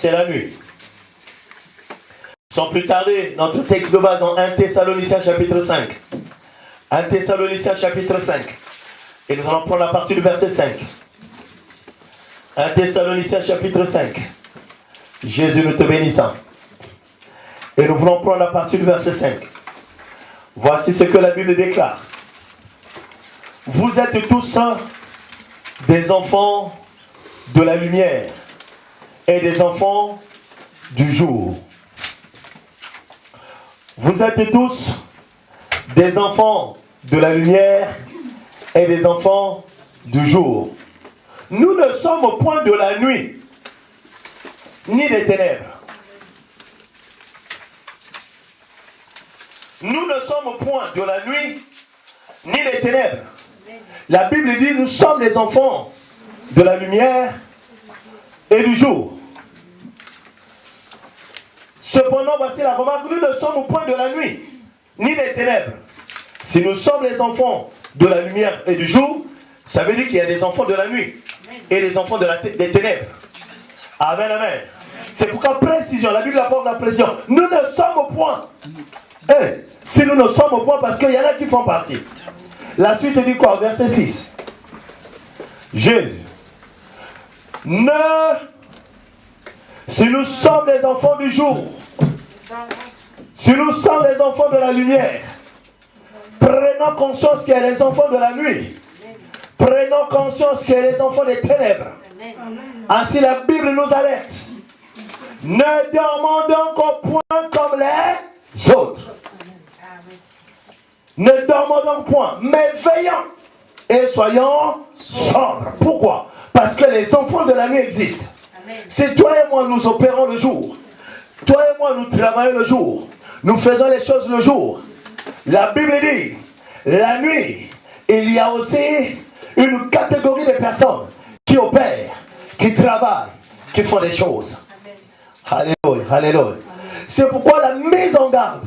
c'est la nuit. Sans plus tarder, notre texte de base dans 1 Thessaloniciens chapitre 5. 1 Thessaloniciens chapitre 5. Et nous allons prendre la partie du verset 5. 1 Thessaloniciens chapitre 5. Jésus nous te bénissant. Et nous voulons prendre la partie du verset 5. Voici ce que la Bible déclare. Vous êtes tous des enfants de la lumière et des enfants du jour. Vous êtes tous des enfants de la lumière et des enfants du jour. Nous ne sommes au point de la nuit, ni des ténèbres. Nous ne sommes au point de la nuit, ni des ténèbres. La Bible dit, nous sommes les enfants de la lumière et du jour. Cependant, voici la remarque, nous ne sommes au point de la nuit, ni des ténèbres. Si nous sommes les enfants de la lumière et du jour, ça veut dire qu'il y a des enfants de la nuit et des enfants des ténèbres. Amen, amen. C'est pourquoi précision, la Bible apporte la précision. Nous ne sommes au point. Si nous ne sommes au point, parce qu'il y en a qui font partie. La suite dit quoi? Verset 6. Jésus. Si nous sommes les enfants du jour, si nous sommes les enfants de la lumière, prenons conscience qu'il y a les enfants de la nuit. Prenons conscience qu'il y a les enfants des ténèbres. Ainsi la Bible nous alerte. Ne dormons donc au point comme les autres. Ne dormons donc point, mais veillons et soyons sobres. Pourquoi? Parce que les enfants de la nuit existent. C'est toi et moi nous opérons le jour. Toi et moi nous travaillons le jour. Nous faisons les choses le jour. La Bible dit, la nuit, il y a aussi une catégorie de personnes qui opèrent, qui travaillent, qui font des choses. Alléluia, alléluia. C'est pourquoi la mise en garde.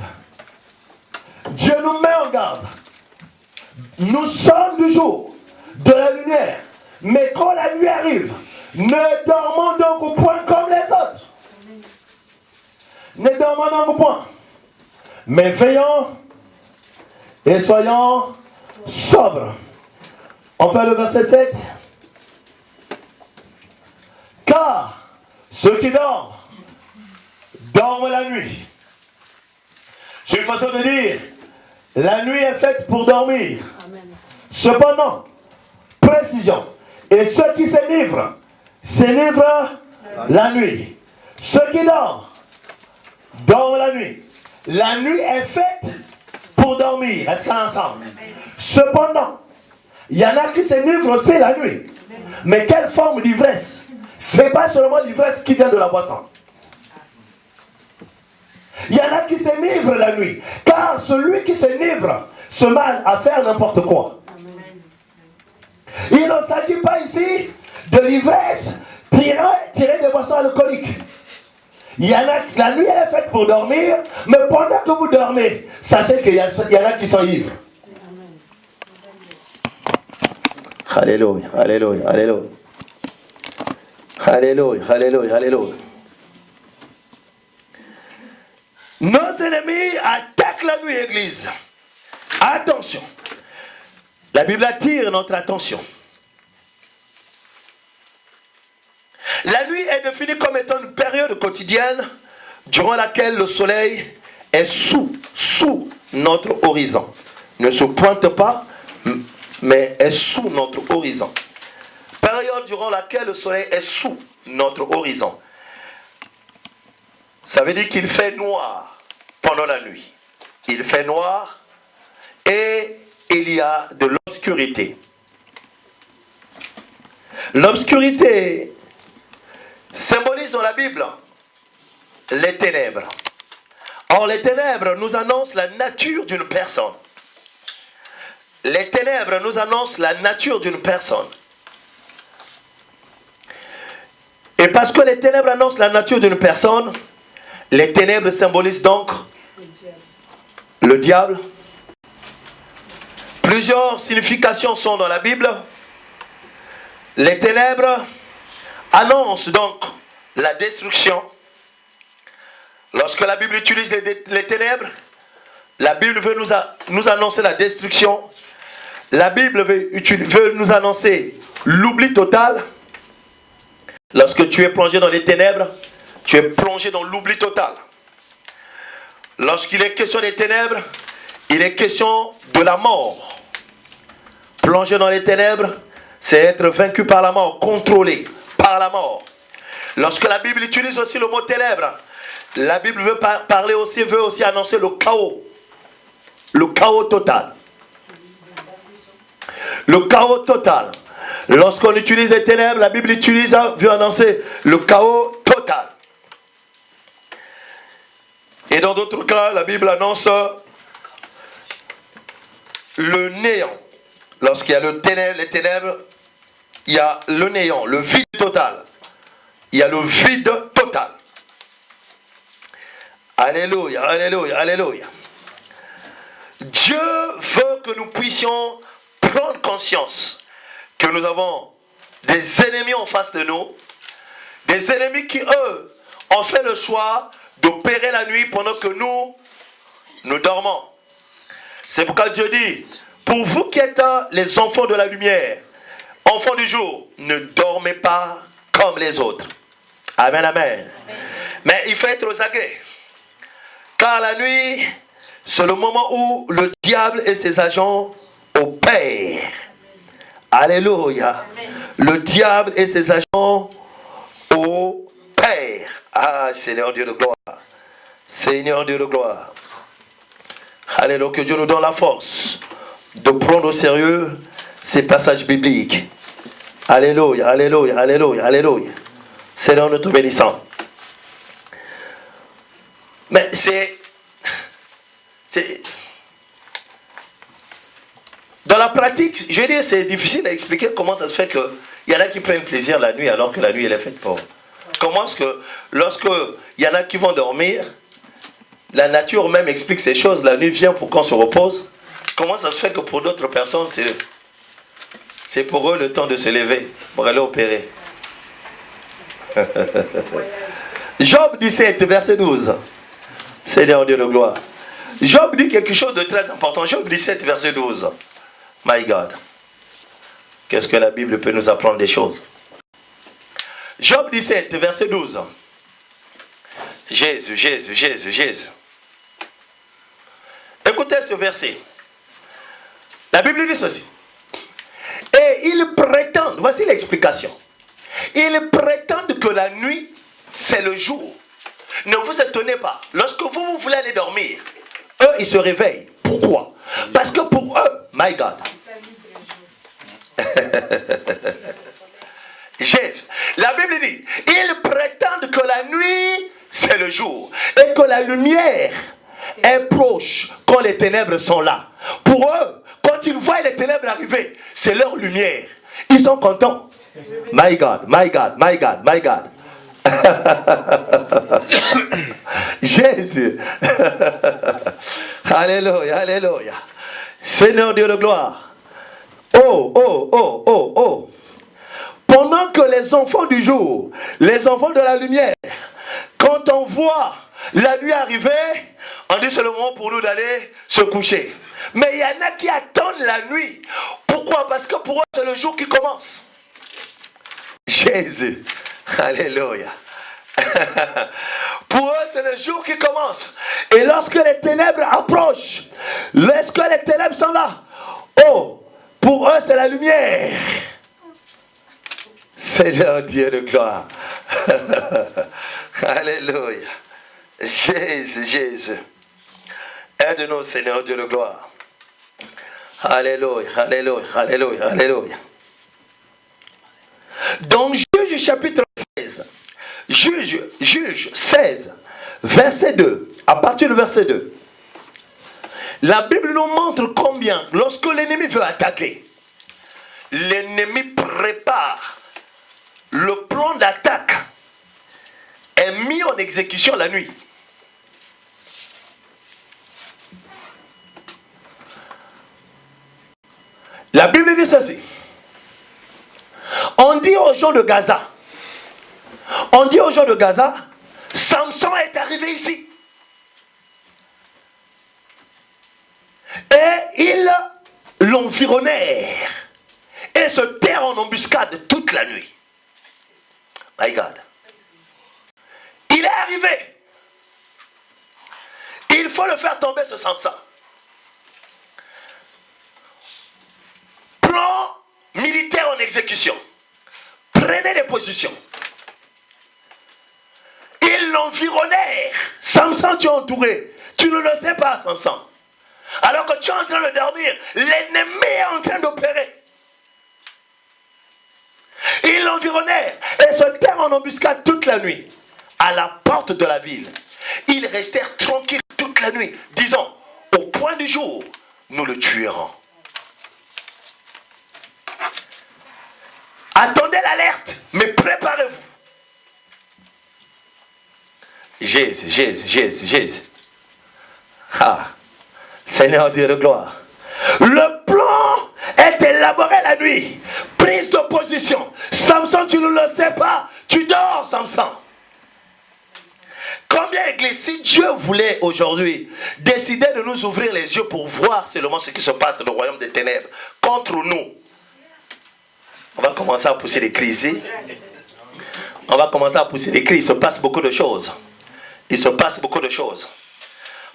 Dieu nous met en garde. Nous sommes du jour, de la lumière. Mais quand la nuit arrive, ne dormons donc au point comme les autres. Ne dormons donc au point. Mais veillons et soyons sobres. On fait le verset 7. Car ceux qui dorment, dorment la nuit. C'est une façon de dire, la nuit est faite pour dormir. Amen. Cependant, précision, et ceux qui s'enivrent la nuit. Ceux qui dorment, dorment la nuit. La nuit est faite pour dormir. Est-ce qu'on est ensemble? Cependant, il y en a qui s'enivrent aussi la nuit. Mais quelle forme d'ivresse? Ce n'est pas seulement l'ivresse qui vient de la boisson. Il y en a qui s'enivrent la nuit. Car celui qui s'enivre se met à faire n'importe quoi. Il ne s'agit pas ici de l'ivresse tirée des boissons alcooliques. Il y en a, la nuit elle est faite pour dormir, mais pendant que vous dormez, sachez qu'il y en a qui sont ivres. Alléluia, alléluia, alléluia. Alléluia, alléluia, alléluia. Nos ennemis attaquent la nuit, Église. Attention. La Bible attire notre attention. La nuit est définie comme étant une période quotidienne durant laquelle le soleil est sous notre horizon. Ne se pointe pas, mais est sous notre horizon. Période durant laquelle le soleil est sous notre horizon. Ça veut dire qu'il fait noir pendant la nuit. Il fait noir et il y a de l'obscurité. L'obscurité symbolise dans la Bible les ténèbres. Or, les ténèbres nous annoncent la nature d'une personne. Les ténèbres nous annoncent la nature d'une personne. Et parce que les ténèbres annoncent la nature d'une personne, les ténèbres symbolisent donc le diable. Plusieurs significations sont dans la Bible. Les ténèbres annoncent donc la destruction. Lorsque la Bible utilise les ténèbres, la Bible veut nous annoncer la destruction. La Bible veut nous annoncer l'oubli total. Lorsque tu es plongé dans les ténèbres, tu es plongé dans l'oubli total. Lorsqu'il est question des ténèbres, il est question de la mort. Plongé dans les ténèbres, c'est être vaincu par la mort, contrôlé par la mort. Lorsque la Bible utilise aussi le mot ténèbres, la Bible veut aussi annoncer le chaos. Le chaos total. Le chaos total. Lorsqu'on utilise les ténèbres, la Bible veut annoncer le chaos total. Et dans d'autres cas, la Bible annonce le néant. Lorsqu'il y a les ténèbres, il y a le néant, le vide total. Il y a le vide total. Alléluia, alléluia, alléluia. Dieu veut que nous puissions prendre conscience que nous avons des ennemis en face de nous, des ennemis qui, eux, ont fait le choix d'opérer la nuit pendant que nous dormons. C'est pourquoi Dieu dit, pour vous qui êtes les enfants de la lumière, enfants du jour, ne dormez pas comme les autres. Amen, amen. Mais il faut être aux aguets. Car la nuit, c'est le moment où le diable et ses agents opèrent. Alléluia. Le diable et ses agents opèrent. Ah, Seigneur Dieu de gloire. Seigneur Dieu de gloire. Alléluia. Que Dieu nous donne la force de prendre au sérieux ces passages bibliques. Alléluia, alléluia, alléluia, alléluia. Seigneur notre bénissant. Mais c'est dans la pratique, je veux dire, c'est difficile à expliquer comment ça se fait qu'il y en a qui prennent plaisir la nuit alors que la nuit elle est faite pour. Comment est-ce que lorsque il y en a qui vont dormir, la nature même explique ces choses, la nuit vient pour qu'on se repose. Comment ça se fait que pour d'autres personnes, c'est pour eux le temps de se lever pour aller opérer. Job 17, verset 12. Seigneur Dieu de gloire. Job dit quelque chose de très important. Job 17, verset 12. My God. Qu'est-ce que la Bible peut nous apprendre des choses? Job 17, verset 12. Jésus, Jésus, Jésus, Jésus. Écoutez ce verset. La Bible dit ceci. Et ils prétendent, voici l'explication. Ils prétendent que la nuit, c'est le jour. Ne vous étonnez pas. Lorsque vous voulez aller dormir, eux, ils se réveillent. Pourquoi? Parce que pour eux, my God. Jésus. La Bible dit, ils prétendent que la nuit, c'est le jour. Et que la lumière est proche quand les ténèbres sont là. Pour eux, quand ils voient les ténèbres arriver, c'est leur lumière. Ils sont contents. My God, my God, my God, my God. Jésus. Alléluia, alléluia. Seigneur Dieu de gloire. Oh, oh, oh, oh, oh. Pendant que les enfants du jour, les enfants de la lumière, quand on voit la nuit arriver, on dit c'est le moment pour nous d'aller se coucher. Mais il y en a qui attendent la nuit. Pourquoi? Parce que pour eux, c'est le jour qui commence. Jésus. Alléluia. Pour eux, c'est le jour qui commence. Et lorsque les ténèbres approchent, lorsque les ténèbres sont là, oh, pour eux, c'est la lumière. Seigneur Dieu de gloire. Alléluia. Jésus, Jésus. Aide-nous, Seigneur Dieu de gloire. Alléluia, alléluia, alléluia, alléluia. Donc, Juge chapitre 16. Juge 16, verset 2. À partir du verset 2. La Bible nous montre combien, lorsque l'ennemi veut attaquer, l'ennemi prépare le plan d'attaque est mis en exécution la nuit. La Bible dit ceci. On dit aux gens de Gaza, On dit aux gens de Gaza, Samson est arrivé ici. Et ils l'environnèrent et se terrent en embuscade toute la nuit. My God. Il est arrivé. Il faut le faire tomber, ce Samson. Plan militaire en exécution. Prenez des positions. Ils l'environnèrent. Samson, tu es entouré. Tu ne le sais pas, Samson. Alors que tu es en train de dormir, l'ennemi est en train d'opérer. Ils l'environnèrent et se terrent en embuscade toute la nuit à la porte de la ville. Ils restèrent tranquilles toute la nuit, disant, au point du jour, nous le tuerons. Attendez l'alerte, mais préparez-vous. Jésus. Ah, Seigneur Dieu de gloire. Le plan est élaboré la nuit. Prise de position. Samson, tu ne le sais pas. Tu dors, Samson. Combien d'églises, si Dieu voulait aujourd'hui décider de nous ouvrir les yeux pour voir seulement ce qui se passe dans le royaume des ténèbres contre nous, on va commencer à pousser des cris ici. On va commencer à pousser des cris. Il se passe beaucoup de choses. Il se passe beaucoup de choses.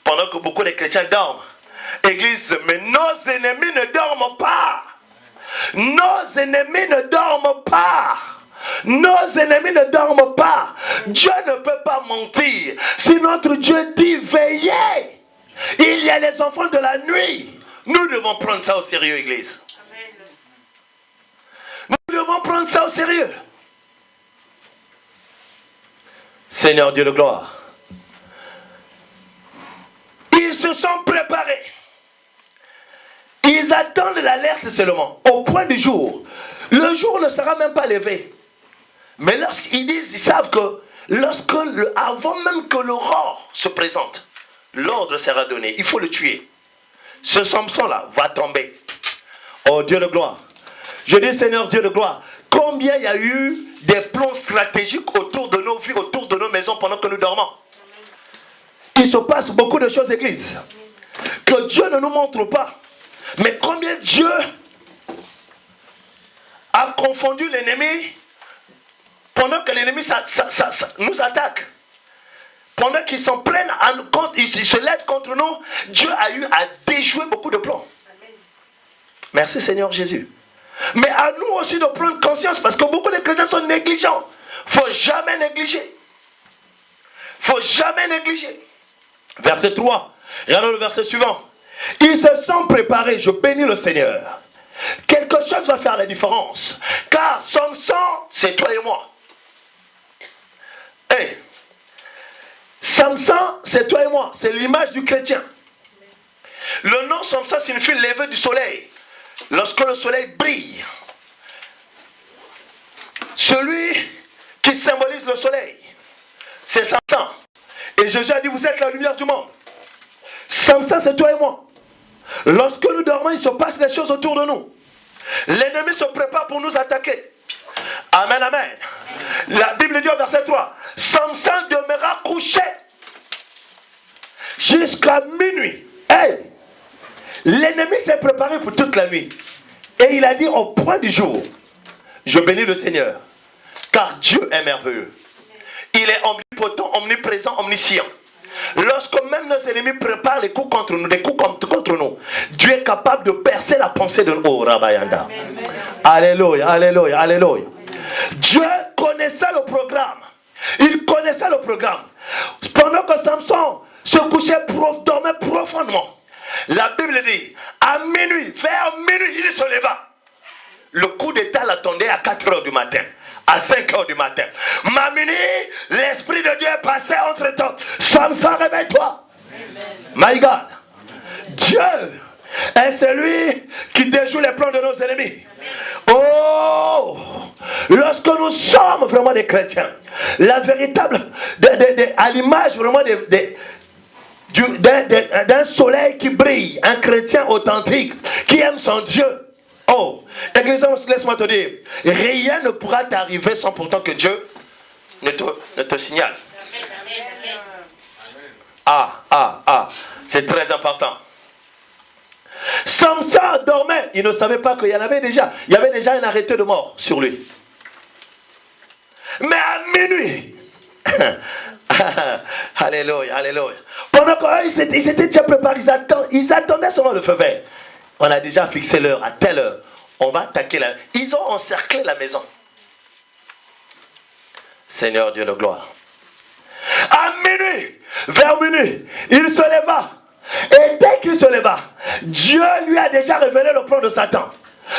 Pendant que beaucoup de chrétiens dorment, Église, mais nos ennemis ne dorment pas. Nos ennemis ne dorment pas. Nos ennemis ne dorment pas. Dieu ne peut pas mentir. Si notre Dieu dit veillez, il y a les enfants de la nuit. Nous devons prendre ça au sérieux, Église. Nous devons prendre ça au sérieux. Seigneur Dieu de gloire. Ils se sont préparés. Ils attendent l'alerte seulement. Au point du jour. Le jour ne sera même pas levé. Mais lorsqu'ils disent, ils savent que avant même que l'aurore se présente, l'ordre sera donné. Il faut le tuer. Ce Samson-là va tomber. Oh Dieu de gloire. Je dis Seigneur Dieu de gloire. Combien il y a eu des plans stratégiques autour de nos vies, autour de nos maisons pendant que nous dormons. Il se passe beaucoup de choses, Église, que Dieu ne nous montre pas. Mais combien Dieu a confondu l'ennemi pendant que l'ennemi nous attaque. Pendant qu'ils s'en prennent, ils se lèvent contre nous, Dieu a eu à déjouer beaucoup de plans. Merci Seigneur Jésus. Mais à nous aussi de prendre conscience, parce que beaucoup de chrétiens sont négligents. Il ne faut jamais négliger. Il ne faut jamais négliger. Verset 3. Regardons le verset suivant. Ils se sont préparés, je bénis le Seigneur. Quelque chose va faire la différence. Car Samson, c'est toi et moi. Hey, Samson, c'est toi et moi. C'est l'image du chrétien. Le nom Samson signifie lever du soleil. Lorsque le soleil brille, celui qui symbolise le soleil, c'est Samson. Et Jésus a dit, vous êtes la lumière du monde. Samson, c'est toi et moi. Lorsque nous dormons, il se passe des choses autour de nous. L'ennemi se prépare pour nous attaquer. Amen, amen. La Bible dit au verset 3, Samson demeura couché jusqu'à minuit. Hey! L'ennemi s'est préparé pour toute la nuit. Et il a dit au point du jour, je bénis le Seigneur, car Dieu est merveilleux. Il est omnipotent, omniprésent, omniscient. Lorsque même nos ennemis préparent les coups contre nous, des coups contre nous, Dieu est capable de percer la pensée de nous. Rabayanda. Alléluia, alléluia, alléluia. Dieu connaissait le programme. Il connaissait le programme. Pendant que Samson se couchait, dormait profondément, la Bible dit, à minuit, vers minuit, il se leva. Le coup d'état l'attendait à 4 heures du matin, à 5 heures du matin. Ma minuit, l'Esprit de Dieu est passé entre temps. Samson, réveille-toi. My God. Dieu est celui qui déjoue les plans de nos ennemis. Oh, lorsque nous sommes vraiment des chrétiens, la véritable, à l'image vraiment d'un soleil qui brille, un chrétien authentique qui aime son Dieu. Oh, Église, laisse-moi te dire, rien ne pourra t'arriver sans pourtant que Dieu ne te signale. C'est très important. Samson dormait. Il ne savait pas qu'il y avait déjà un arrêté de mort sur lui. Mais à minuit, alléluia, alléluia. Pendant qu'ils s'étaient déjà préparés, ils attendaient seulement le feu vert. On a déjà fixé l'heure, à telle heure. On va attaquer la... Ils ont encerclé la maison. Seigneur Dieu de gloire. À minuit, vers minuit, il se leva. Et dès qu'il se leva, Dieu lui a déjà révélé le plan de Satan.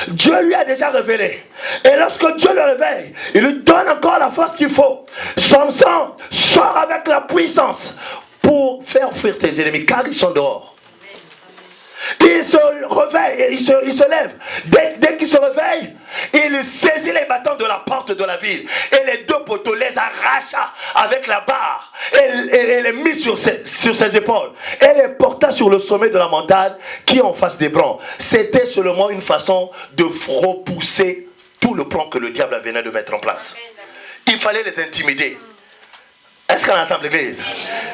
Dieu lui a déjà révélé. Et lorsque Dieu le réveille, il lui donne encore la force qu'il faut. Samson sort avec la puissance pour faire fuir tes ennemis, car ils sont dehors. Il se réveille, il se lève. Dès qu'il se réveille, il saisit les bâtons de la porte de la ville. Et les deux poteaux les arracha avec la barre. Et les mit sur ses épaules. Et les porta sur le sommet de la montagne qui est en face d'Hébron. C'était seulement une façon de repousser tout le plan que le diable venait de mettre en place. Il fallait les intimider. Est-ce qu'on a ensemble l'église?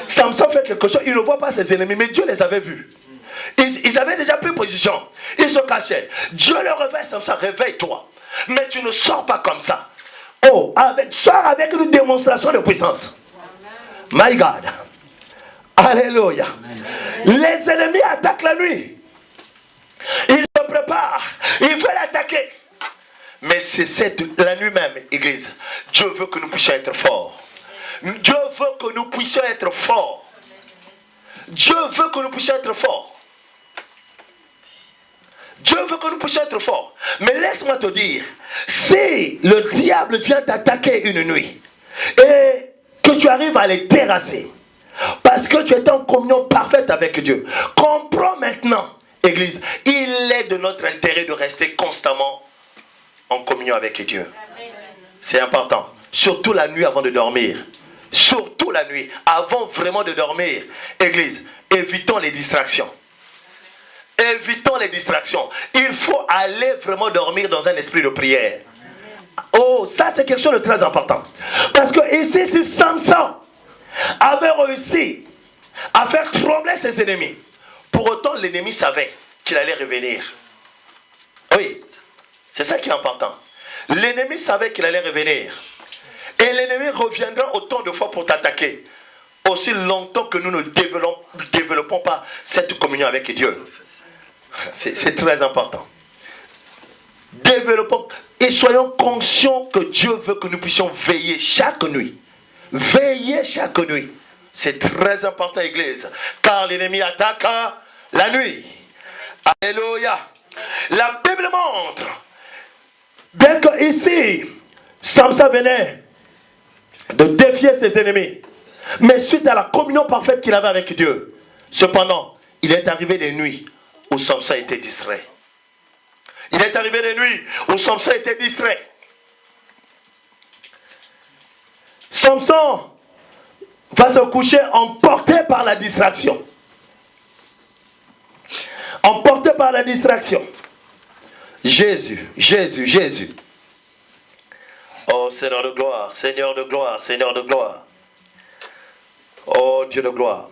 Samson fait quelque chose, il ne voit pas ses ennemis, mais Dieu les avait vus. Ils avaient déjà pris position. Ils se cachaient. Dieu le réveille, Samson, réveille-toi. Mais tu ne sors pas comme ça. Sors avec une démonstration de puissance. My God. Alléluia. Les ennemis attaquent la nuit. Ils se préparent. Ils veulent attaquer. Mais c'est la nuit même, église. Dieu veut que nous puissions être forts. Dieu veut que nous puissions être forts. Dieu veut que nous puissions être forts. Dieu veut que nous puissions être forts. Mais laisse-moi te dire, si le diable vient t'attaquer une nuit et que tu arrives à les terrasser, parce que tu es en communion parfaite avec Dieu, comprends maintenant, Église, il est de notre intérêt de rester constamment en communion avec Dieu. C'est important. Surtout la nuit avant de dormir. Surtout la nuit, avant vraiment de dormir. Église, évitons les distractions. Évitons les distractions. Il faut aller vraiment dormir dans un esprit de prière. Ça c'est quelque chose de très important. Parce que ici, si Samson avait réussi à faire trembler ses ennemis, pour autant l'ennemi savait qu'il allait revenir. Oui, c'est ça qui est important. L'ennemi savait qu'il allait revenir. Et l'ennemi reviendra autant de fois pour t'attaquer. Aussi longtemps que nous ne développons pas cette communion avec Dieu. C'est très important. Développons et soyons conscients que Dieu veut que nous puissions veiller chaque nuit. Veiller chaque nuit. C'est très important, Église. Car l'ennemi attaque la nuit. Alléluia. La Bible montre, bien que ici, Samson venait de défier ses ennemis, mais suite à la communion parfaite qu'il avait avec Dieu, cependant, il est arrivé des nuits où Samson était distrait. Il est arrivé des nuits où Samson était distrait. Samson va se coucher emporté par la distraction. Emporté par la distraction. Jésus, Jésus, Jésus. Oh Seigneur de gloire, Seigneur de gloire, Seigneur de gloire. Oh Dieu de gloire.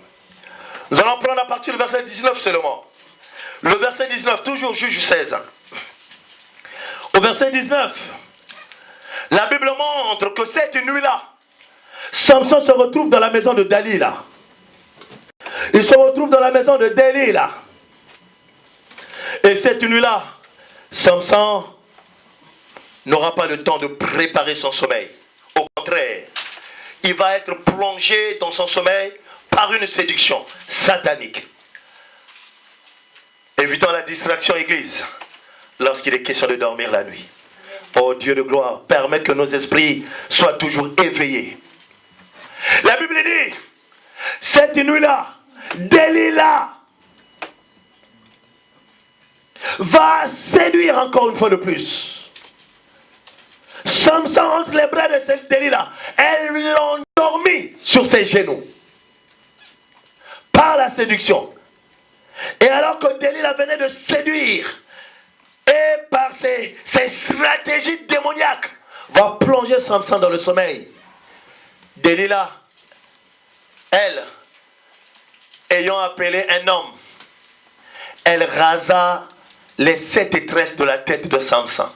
Nous allons prendre à partir du verset 19 seulement. Le verset 19, toujours Juge 16. Au verset 19, la Bible montre que cette nuit-là, Samson se retrouve dans la maison de Dalila. Il se retrouve dans la maison de Dalila. Et cette nuit-là, Samson n'aura pas le temps de préparer son sommeil. Au contraire, il va être plongé dans son sommeil par une séduction satanique. Évitons la distraction, Église, lorsqu'il est question de dormir la nuit. Oh Dieu de gloire, permets que nos esprits soient toujours éveillés. La Bible dit, cette nuit-là, Dalila va séduire encore une fois de plus. Samson entre les bras de cette Dalila. Elle l'ont endormi sur ses genoux par la séduction. Et alors que Dalila venait de séduire, et par ses stratégies démoniaques, va plonger Samson dans le sommeil. Delilah, elle, ayant appelé un homme, elle rasa les 7 tresses de la tête de Samson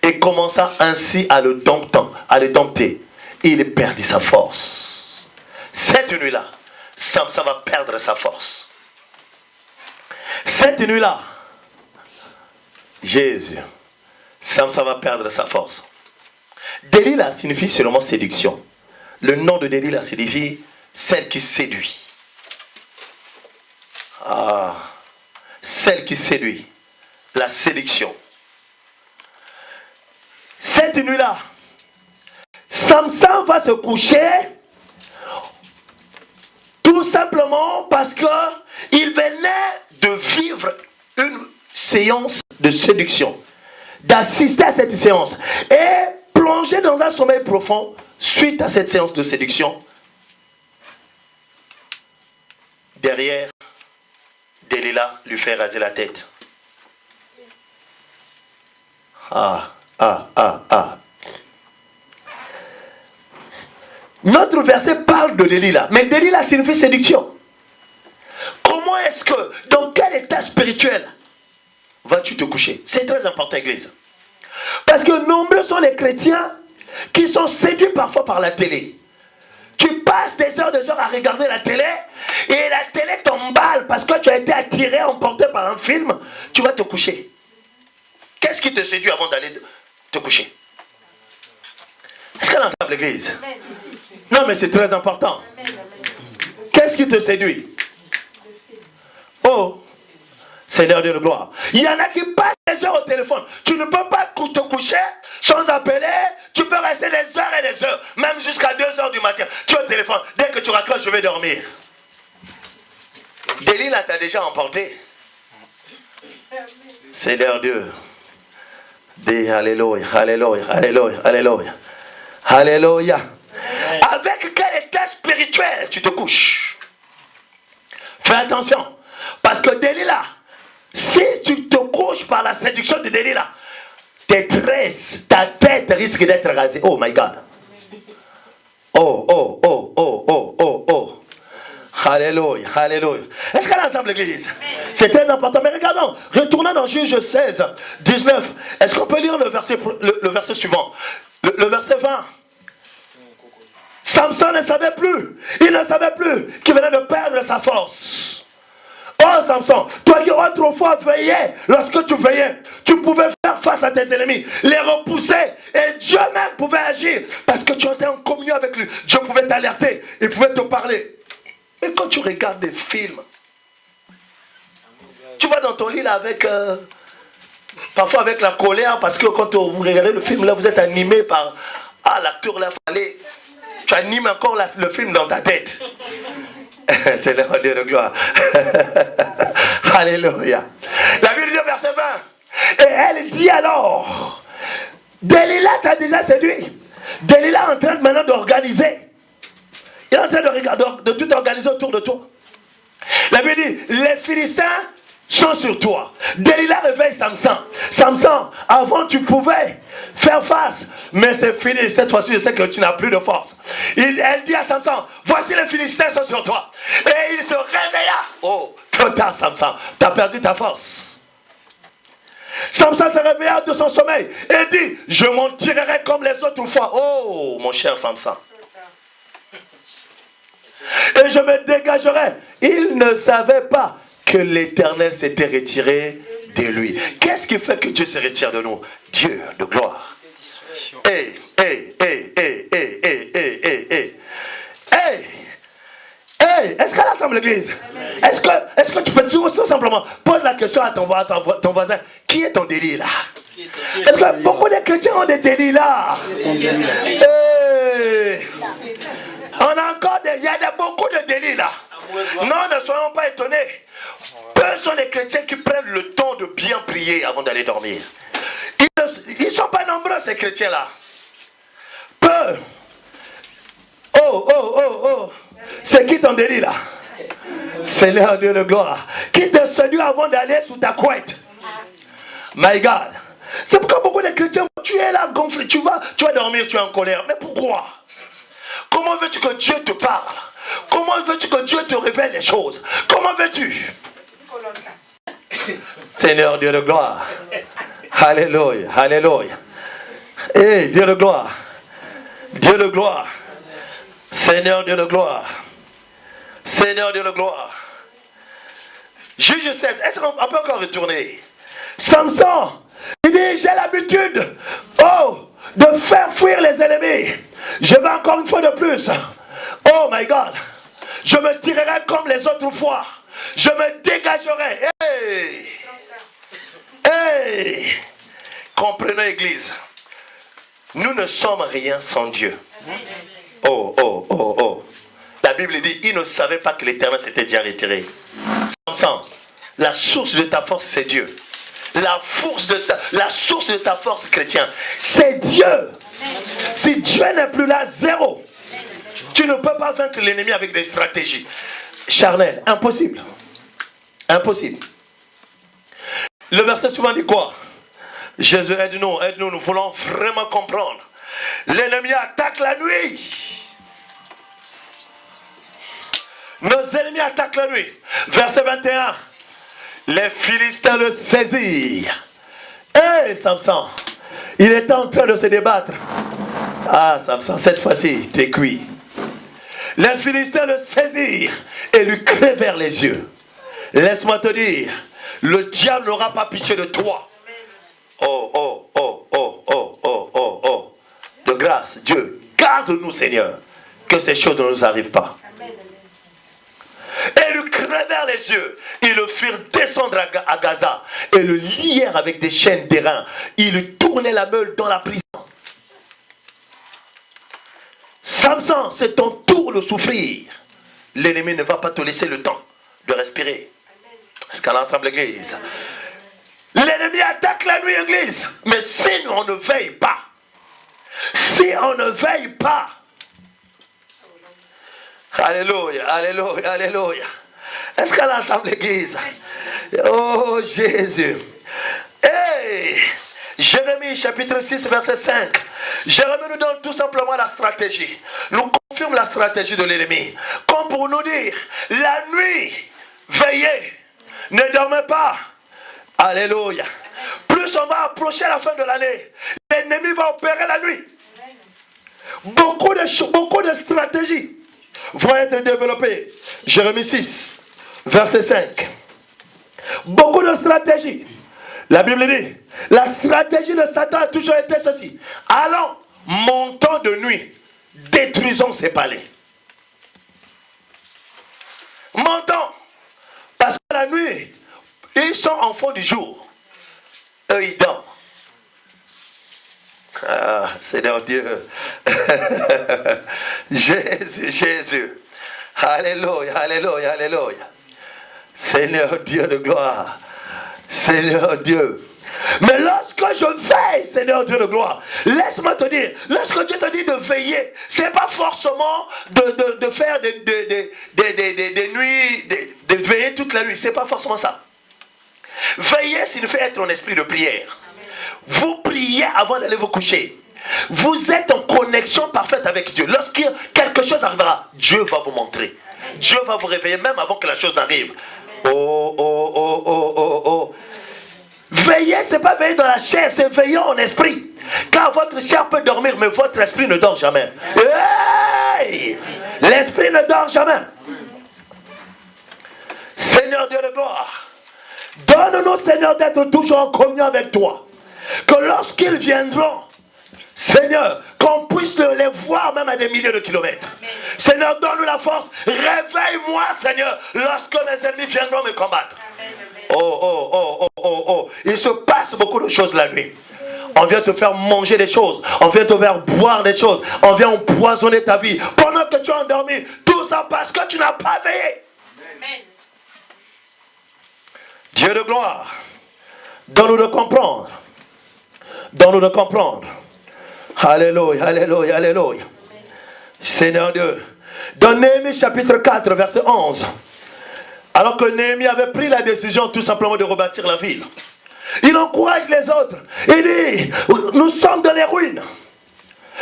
et commença ainsi à le dompter. Il perdit sa force. Cette nuit-là, Samson va perdre sa force. Cette nuit-là, Jésus, Samson va perdre sa force. Delilah signifie seulement séduction. Le nom de Delilah signifie celle qui séduit. Ah, celle qui séduit. La séduction. Cette nuit-là, Samson va se coucher tout simplement parce qu'il venait de vivre une séance de séduction, d'assister à cette séance et plonger dans un sommeil profond suite à cette séance de séduction. Derrière, Delilah lui fait raser la tête. Notre verset parle de Delilah, mais Delilah signifie séduction. Comment est-ce que, dans quel état spirituel vas-tu te coucher? C'est très important, église. Parce que nombreux sont les chrétiens qui sont séduits parfois par la télé. Tu passes des heures à regarder la télé et la télé t'emballe parce que tu as été attiré, emporté par un film. Tu vas te coucher. Qu'est-ce qui te séduit avant d'aller te coucher? Est-ce qu'elle ensemble l'église? Non, mais c'est très important. Qu'est-ce qui te séduit? Oh, Seigneur Dieu de gloire. Il y en a qui passent des heures au téléphone. Tu ne peux pas te coucher sans appeler. Tu peux rester des heures et des heures, même jusqu'à 2 heures du matin. Tu es au téléphone. Dès que tu raccroches, je vais dormir. Delilah t'a déjà emporté. Seigneur Dieu. Dis Alléluia, Alléluia, Alléluia, Alléluia. Alléluia. Avec quel état spirituel tu te couches? Fais attention. Parce que Delilah, si tu te couches par la séduction de Delilah, tes tresses, ta tête risque d'être rasée. Oh my God. Oh. Alléluia, Alléluia. Est-ce qu'elle a ensemble l'église? C'est très important. Mais regardons, retournons dans Juge 16, 19. Est-ce qu'on peut lire le verset suivant? Le verset 20. Samson ne savait plus. Il ne savait plus qu'il venait de perdre sa force. Oh Samson, toi qui autrefois veillais, lorsque tu veillais, tu pouvais faire face à tes ennemis, les repousser, et Dieu même pouvait agir, parce que tu étais en communion avec lui. Dieu pouvait t'alerter, il pouvait te parler. Mais quand tu regardes des films, tu vas dans ton lit là avec, parfois avec la colère, parce que quand vous regardez le film là, vous êtes animé par, l'acteur là, fallait, tu animes encore le film dans ta tête. C'est le Dieu de gloire. Alléluia. La Bible dit au verset 20. Et elle dit alors, Delilah t'a déjà séduit. Delilah est en train maintenant d'organiser. Il est en train de tout organiser autour de toi. La Bible dit, les Philistins sont sur toi. Delilah réveille Samson. Samson, avant tu pouvais faire face, mais c'est fini. Cette fois-ci, je sais que tu n'as plus de force. Elle dit à Samson, voici les Philistins sont sur toi. Et il se réveilla. Oh, trop tard Samson, tu as perdu ta force. Samson se réveilla de son sommeil et dit, je m'en tirerai comme les autres fois. Oh, mon cher Samson. Et je me dégagerai. Il ne savait pas que l'Éternel s'était retiré de lui. Qu'est-ce qui fait que Dieu se retire de nous? Dieu de gloire. Est-ce qu'elle assemble l'église? Est-ce que tu peux tout simplement pose la question à ton voisin, qui est ton délit là? Est-ce que beaucoup de chrétiens ont des délits là? On a encore il y a beaucoup de délits là. Non, ne soyons pas étonnés. Peu sont les chrétiens qui prennent le temps de bien prier avant d'aller dormir. Ils ne sont pas nombreux ces chrétiens là. Peu. Oh. C'est qui ton délit là? Seigneur Dieu de gloire. Qui te séduit avant d'aller sous ta couette? My God. C'est pourquoi beaucoup de chrétiens, tu es là gonflé, tu vas dormir, tu es en colère. Mais pourquoi? Comment veux-tu que Dieu te parle? Comment veux-tu que Dieu te révèle les choses? Comment veux-tu? Seigneur Dieu de gloire. Alléluia, alléluia. Hey, Dieu de gloire. Dieu de gloire. Seigneur Dieu de gloire. Seigneur Dieu de gloire. Juge 16. Est-ce qu'on peut encore retourner? Samson, il dit, j'ai l'habitude, de faire fuir les ennemis. Je vais encore une fois de plus. Oh my God. Je me tirerai comme les autres fois. Je me dégagerai. Hey! Hey! Comprenons, Église. Nous ne sommes rien sans Dieu. Oh. La Bible dit, il ne savait pas que l'Éternel s'était déjà retiré. Samson, la source de ta force, c'est Dieu. La source de ta force, chrétien, c'est Dieu. Si Dieu n'est plus là, zéro. Tu ne peux pas vaincre l'ennemi avec des stratégies charnelles. Impossible. Impossible. Le verset souvent dit quoi? Jésus, aide-nous, nous voulons vraiment comprendre. L'ennemi attaque la nuit. Nos ennemis attaquent la nuit. Verset 21. Les Philistins le saisirent. Hé, Samson, il était en train de se débattre. Ah, Samson, cette fois-ci, tu es cuit. Les Philistins le saisirent et lui crevèrent les yeux. Laisse-moi te dire, le diable n'aura pas pitié de toi. Oh. De grâce, Dieu, garde-nous, Seigneur, que ces choses ne nous arrivent pas. Et lui crevèrent les yeux. Ils le firent descendre à Gaza et le lièrent avec des chaînes d'airain. Ils lui tournaient la meule dans la prison. Samson, c'est ton tour de souffrir. L'ennemi ne va pas te laisser le temps de respirer. Est-ce qu'à l'ensemble l'église? L'ennemi attaque la nuit, église. Mais si on ne veille pas, alléluia, alléluia, alléluia. Est-ce qu'à l'ensemble l'église? Oh Jésus. Hey! Jérémie chapitre 6 verset 5. Jérémie nous donne tout simplement la stratégie. Nous confirme la stratégie de l'ennemi. Comme pour nous dire, la nuit, veillez, ne dormez pas. Alléluia. Plus on va approcher la fin de l'année, l'ennemi va opérer la nuit. Beaucoup de stratégies vont être développées. Jérémie 6, verset 5. Beaucoup de stratégies. La Bible dit, la stratégie de Satan a toujours été ceci. Allons, montons de nuit, détruisons ses palais. Montons. Parce que la nuit, ils sont enfants du jour. Eux, ils dorment. Ah, Seigneur Dieu. Jésus. Alléluia, alléluia, alléluia. Seigneur Dieu de gloire. Seigneur Dieu. Mais lorsque je veille, Seigneur Dieu de gloire, laisse-moi te dire, lorsque Dieu te dit de veiller, c'est pas forcément de faire des nuits, de veiller toute la nuit, c'est pas forcément ça. Veiller signifie être en esprit de prière. Vous priez avant d'aller vous coucher. Vous êtes en connexion parfaite avec Dieu. Lorsque quelque chose arrivera, Dieu va vous montrer. Dieu va vous réveiller même avant que la chose n'arrive. Oh. Veiller, c'est pas veiller dans la chair, c'est veiller en esprit. Car votre chair peut dormir, mais votre esprit ne dort jamais. Hey! L'esprit ne dort jamais. Seigneur Dieu de gloire, donne-nous, Seigneur, d'être toujours en communion avec toi. Que lorsqu'ils viendront, Seigneur, qu'on puisse les voir même à des milliers de kilomètres. Seigneur, donne-nous la force. Réveille-moi, Seigneur, lorsque mes ennemis viendront me combattre. Oh. Il se passe beaucoup de choses la nuit. On vient te faire manger des choses. On vient te faire boire des choses. On vient empoisonner ta vie. Pendant que tu es endormi, tout ça parce que tu n'as pas veillé. Amen. Dieu de gloire, donne-nous de comprendre. Donne-nous de comprendre. Alléluia, alléluia, alléluia. Seigneur Dieu. Dans Néhémie chapitre 4, verset 11. Alors que Néhémie avait pris la décision tout simplement de rebâtir la ville. Il encourage les autres. Il dit, nous sommes dans les ruines.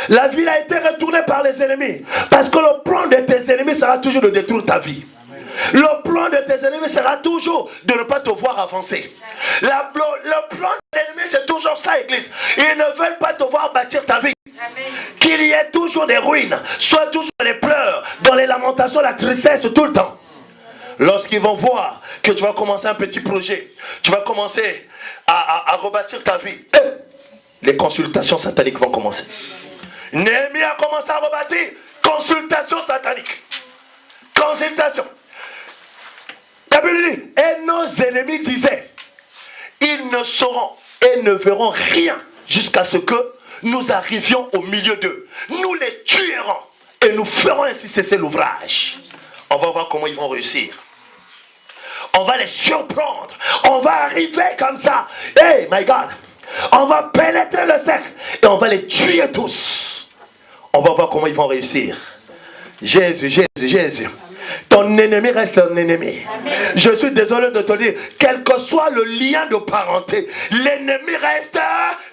La ville a été retournée par les ennemis. Parce que le plan de tes ennemis sera toujours de détruire ta vie. Le plan de tes ennemis sera toujours de ne pas te voir avancer. Le plan de l'ennemi, c'est toujours ça, Église. Ils ne veulent pas te voir bâtir ta vie. Qu'il y ait toujours des ruines, soit toujours des pleurs, dans les lamentations, la tristesse tout le temps. Lorsqu'ils vont voir que tu vas commencer un petit projet, tu vas commencer à rebâtir ta vie, les consultations sataniques vont commencer. Néhémie a commencé à rebâtir, consultation satanique. Consultation. La Bible dit, et nos ennemis disaient, ils ne sauront et ne verront rien jusqu'à ce que nous arrivions au milieu d'eux. Nous les tuerons et nous ferons ainsi cesser l'ouvrage. On va voir comment ils vont réussir. On va les surprendre. On va arriver comme ça. Hey, my God. On va pénétrer le cercle et on va les tuer tous. On va voir comment ils vont réussir. Jésus, Jésus, Jésus. Ton ennemi reste ton ennemi. Amen. Je suis désolé de te dire, quel que soit le lien de parenté, l'ennemi reste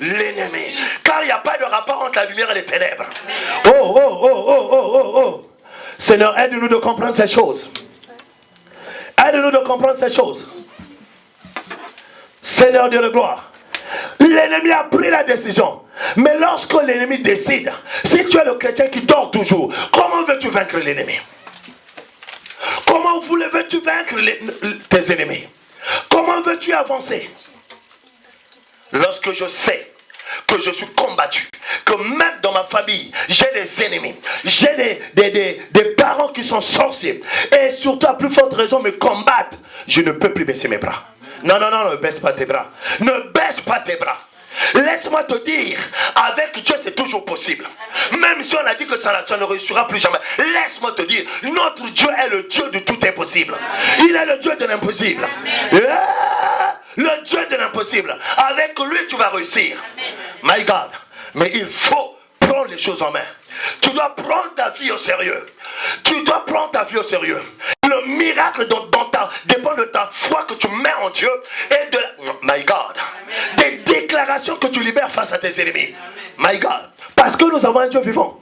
l'ennemi. Car il n'y a pas de rapport entre la lumière et les ténèbres. Oh. Seigneur, aide-nous de comprendre ces choses. Aide-nous de comprendre ces choses. Seigneur Dieu de gloire. L'ennemi a pris la décision. Mais lorsque l'ennemi décide, si tu es le chrétien qui dort toujours, comment veux-tu vaincre l'ennemi? Comment veux-tu vaincre tes ennemis? Comment veux-tu avancer? Lorsque je sais que je suis combattu, que même dans ma famille, j'ai des ennemis, j'ai des parents qui sont sorciers, et surtout à plus forte raison me combattent, je ne peux plus baisser mes bras. Non, ne baisse pas tes bras. Ne baisse pas tes bras. Laisse-moi te dire, avec Dieu c'est toujours possible. Même si on a dit que ça ne réussira plus jamais. Laisse-moi te dire, notre Dieu est le Dieu de tout impossible. Il est le Dieu de l'impossible. Le Dieu de l'impossible. Avec lui tu vas réussir. My God. Mais il faut prendre les choses en main. Tu dois prendre ta vie au sérieux. Tu dois prendre ta vie au sérieux. Le miracle dépend de ta foi que tu mets en Dieu et de my God, des déclarations que tu libères face à tes ennemis. My God. Parce que nous avons un Dieu vivant.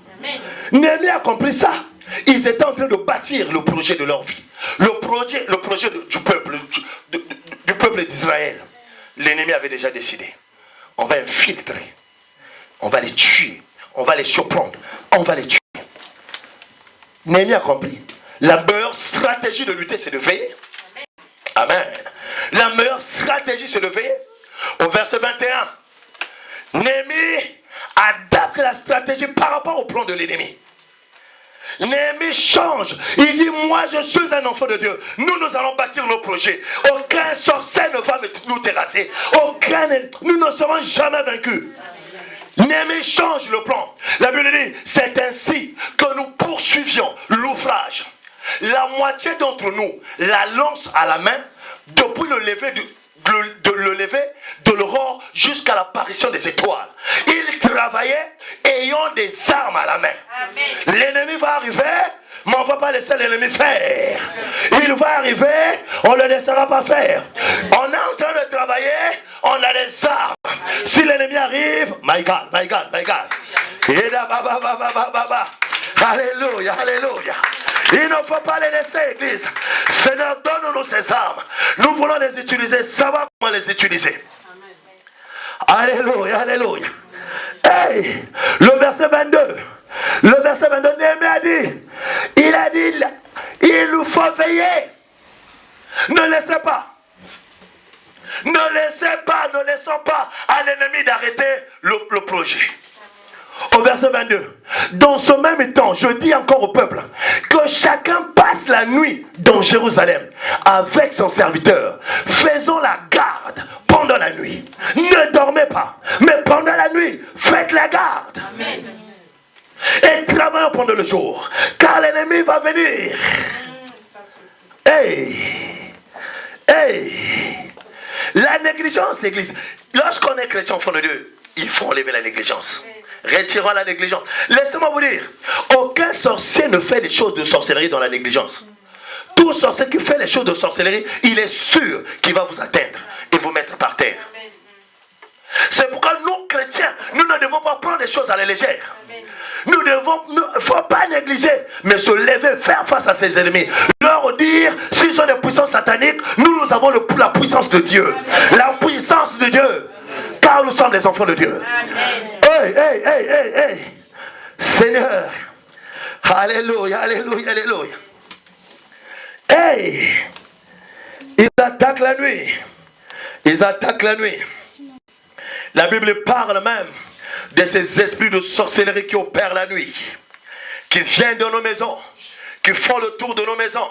Néhémie a compris ça. Ils étaient en train de bâtir le projet de leur vie. Le projet du peuple d'Israël. L'ennemi avait déjà décidé. On va infiltrer. On va les tuer. On va les surprendre. On va les tuer. Néhémie a compris. La meilleure stratégie de lutter, c'est de veiller. Amen. La meilleure stratégie, c'est de veiller. Au verset 21, Néhémie adapte la stratégie par rapport au plan de l'ennemi. Néhémie change. Il dit, moi je suis un enfant de Dieu. Nous allons bâtir nos projets. Aucun sorcier ne va nous terrasser. Nous ne serons jamais vaincus. Néhémie change le plan. La Bible dit, c'est ainsi que nous poursuivions l'ouvrage. La moitié d'entre nous, la lance à la main, depuis le lever de l'aurore jusqu'à l'apparition des étoiles. Ils travaillaient ayant des armes à la main. L'ennemi va arriver, mais on ne va pas laisser l'ennemi faire. Il va arriver, on ne le laissera pas faire. On est en train de travailler, on a des armes. Si l'ennemi arrive, my God. Alléluia, alléluia. Il ne faut pas les laisser, Église. Seigneur, donne-nous ces armes. Nous voulons les utiliser, savoir comment les utiliser. Amen. Alléluia, alléluia. Hey, le verset 22. Le verset 22, Néhémie a dit, il nous faut veiller. Ne laissez pas. Ne laissons pas à l'ennemi d'arrêter le projet. Au verset 22, dans ce même temps, je dis encore au peuple que chacun passe la nuit dans Jérusalem avec son serviteur. Faisons la garde pendant la nuit. Ne dormez pas, mais pendant la nuit, faites la garde. Amen. Et travaillons pendant le jour, car l'ennemi va venir. La négligence, Église. Lorsqu'on est chrétien, enfant de Dieu, il faut enlever la négligence. Retirons la négligence. Laissez-moi vous dire, aucun sorcier ne fait des choses de sorcellerie dans la négligence. Tout sorcier qui fait les choses de sorcellerie, il est sûr qu'il va vous atteindre et vous mettre par terre. C'est pourquoi nous, chrétiens, nous ne devons pas prendre les choses à la légère. Nous devons, il ne faut pas négliger, mais se lever, faire face à ses ennemis. Leur dire, s'ils sont des puissances sataniques, nous avons la puissance de Dieu. La puissance de Dieu. Car nous sommes les enfants de Dieu. Hey, hey, hey, hey, hey. Seigneur. Alléluia, alléluia, alléluia. Hey. Ils attaquent la nuit. Ils attaquent la nuit. La Bible parle même de ces esprits de sorcellerie qui opèrent la nuit, qui viennent de nos maisons, qui font le tour de nos maisons.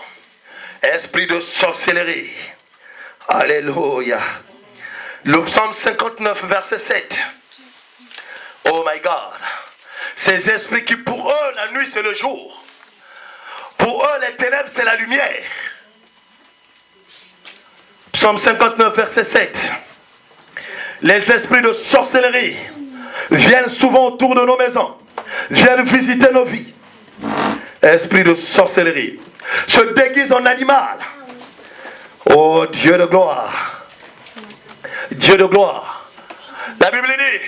Esprit de sorcellerie. Alléluia. Le psaume 59, verset 7. Oh my God. Ces esprits qui pour eux, la nuit c'est le jour. Pour eux, les ténèbres c'est la lumière. Psaume 59, verset 7. Les esprits de sorcellerie viennent souvent autour de nos maisons, viennent visiter nos vies. Esprit de sorcellerie se déguise en animal. Oh Dieu de gloire. Dieu de gloire. La Bible dit,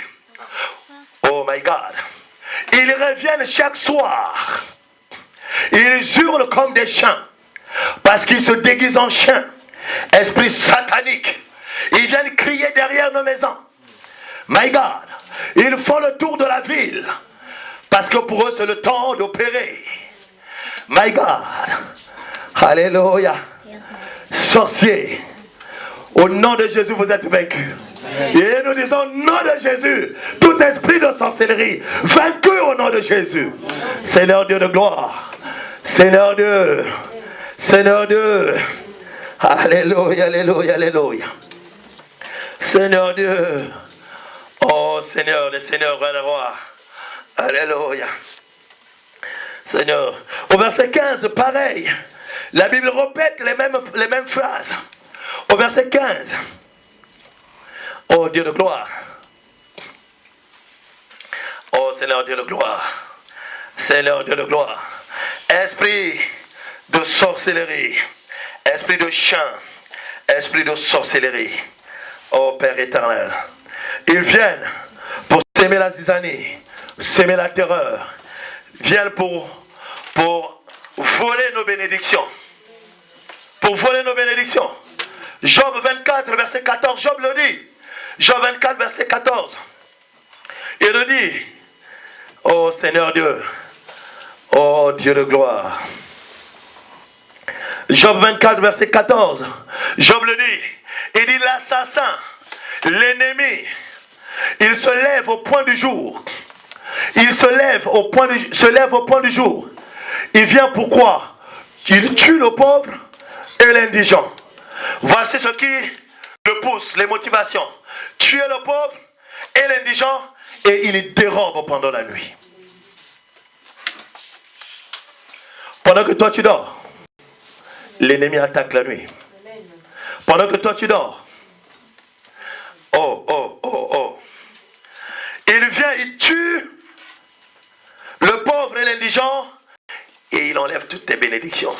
oh my God, ils reviennent chaque soir. Ils hurlent comme des chiens parce qu'ils se déguisent en chiens. Esprit satanique. Ils viennent crier derrière nos maisons. My God. Ils font le tour de la ville. Parce que pour eux, c'est le temps d'opérer. My God. Alléluia. Sorciers. Au nom de Jésus, vous êtes vaincus. Et nous disons, au nom de Jésus, tout esprit de sorcellerie, vaincu au nom de Jésus. Seigneur Dieu de gloire. Seigneur Dieu. Seigneur Dieu. Alléluia, alléluia, alléluia. Seigneur Dieu. Oh Seigneur, le Seigneur va le roi. Alléluia. Seigneur. Au verset 15, pareil. La Bible répète les mêmes phrases. Au verset 15. Oh Dieu de gloire. Oh Seigneur Dieu de gloire. Seigneur Dieu de gloire. Esprit de sorcellerie. Esprit de chant. Esprit de sorcellerie. Oh Père éternel. Ils viennent pour s'aimer la zizanie, s'aimer la terreur. Ils viennent pour voler nos bénédictions. Pour voler nos bénédictions. Job 24, verset 14, Job le dit. Job 24, verset 14. Il le dit. Oh Seigneur Dieu. Oh Dieu de gloire. Job 24, verset 14. Job le dit. Il dit l'assassin, l'ennemi, il se lève au point du jour. Il se lève au point du jour. Il vient pourquoi? Il tue le pauvre et l'indigent. Voici ce qui le pousse, les motivations. Tuer le pauvre et l'indigent et il dérobe pendant la nuit. Pendant que toi tu dors, l'ennemi attaque la nuit. Pendant que toi tu dors, il vient, il tue le pauvre et l'indigent et il enlève toutes tes bénédictions.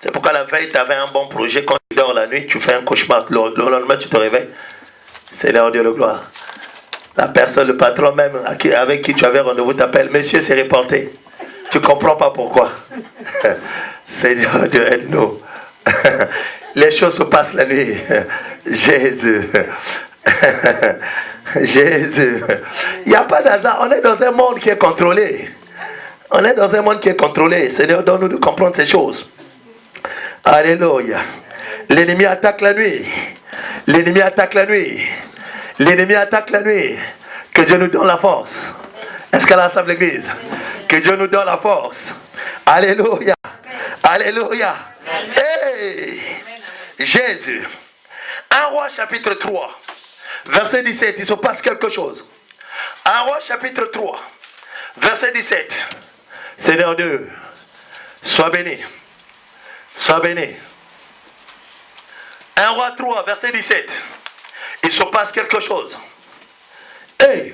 C'est pourquoi la veille tu avais un bon projet, quand tu dors la nuit, tu fais un cauchemar, le lendemain tu te réveilles. Seigneur Dieu de gloire. La personne, le patron même avec qui tu avais rendez-vous t'appelle, monsieur c'est reporté. Tu ne comprends pas pourquoi. Seigneur Dieu, aide-nous. Les choses se passent la nuit. Jésus. Jésus. Il n'y a pas d'hasard. On est dans un monde qui est contrôlé. On est dans un monde qui est contrôlé. Seigneur, donne-nous de comprendre ces choses. Alléluia. L'ennemi attaque la nuit. L'ennemi attaque la nuit. L'ennemi attaque la nuit. Que Dieu nous donne la force. Est-ce qu'elle rassemble l'église? Que Dieu nous donne la force. Alléluia. Alléluia. Hey. Jésus. 1 Roi chapitre 3. Verset 17. Il se passe quelque chose. 1 Roi chapitre 3. Verset 17. Seigneur Dieu. Sois béni. Sois béni. 1 Roi 3. Verset 17. Il se passe quelque chose. Hey.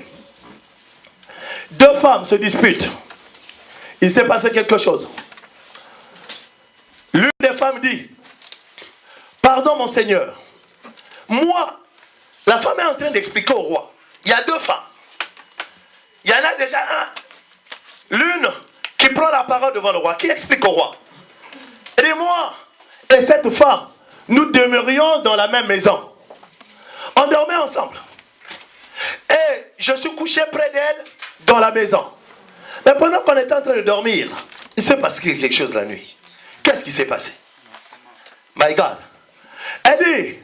Deux femmes se disputent. Il s'est passé quelque chose. L'une des femmes dit: pardon mon Seigneur, moi La femme est en train d'expliquer au roi. Il y a deux femmes. Il y en a déjà l'une qui prend la parole devant le roi, qui explique au roi. Et moi et cette femme, nous demeurions dans la même maison. On dormait ensemble. Et je suis couché près d'elle dans la maison. Mais pendant qu'on était en train de dormir, il s'est passé quelque chose la nuit. Qu'est-ce qui s'est passé? My God. Elle dit,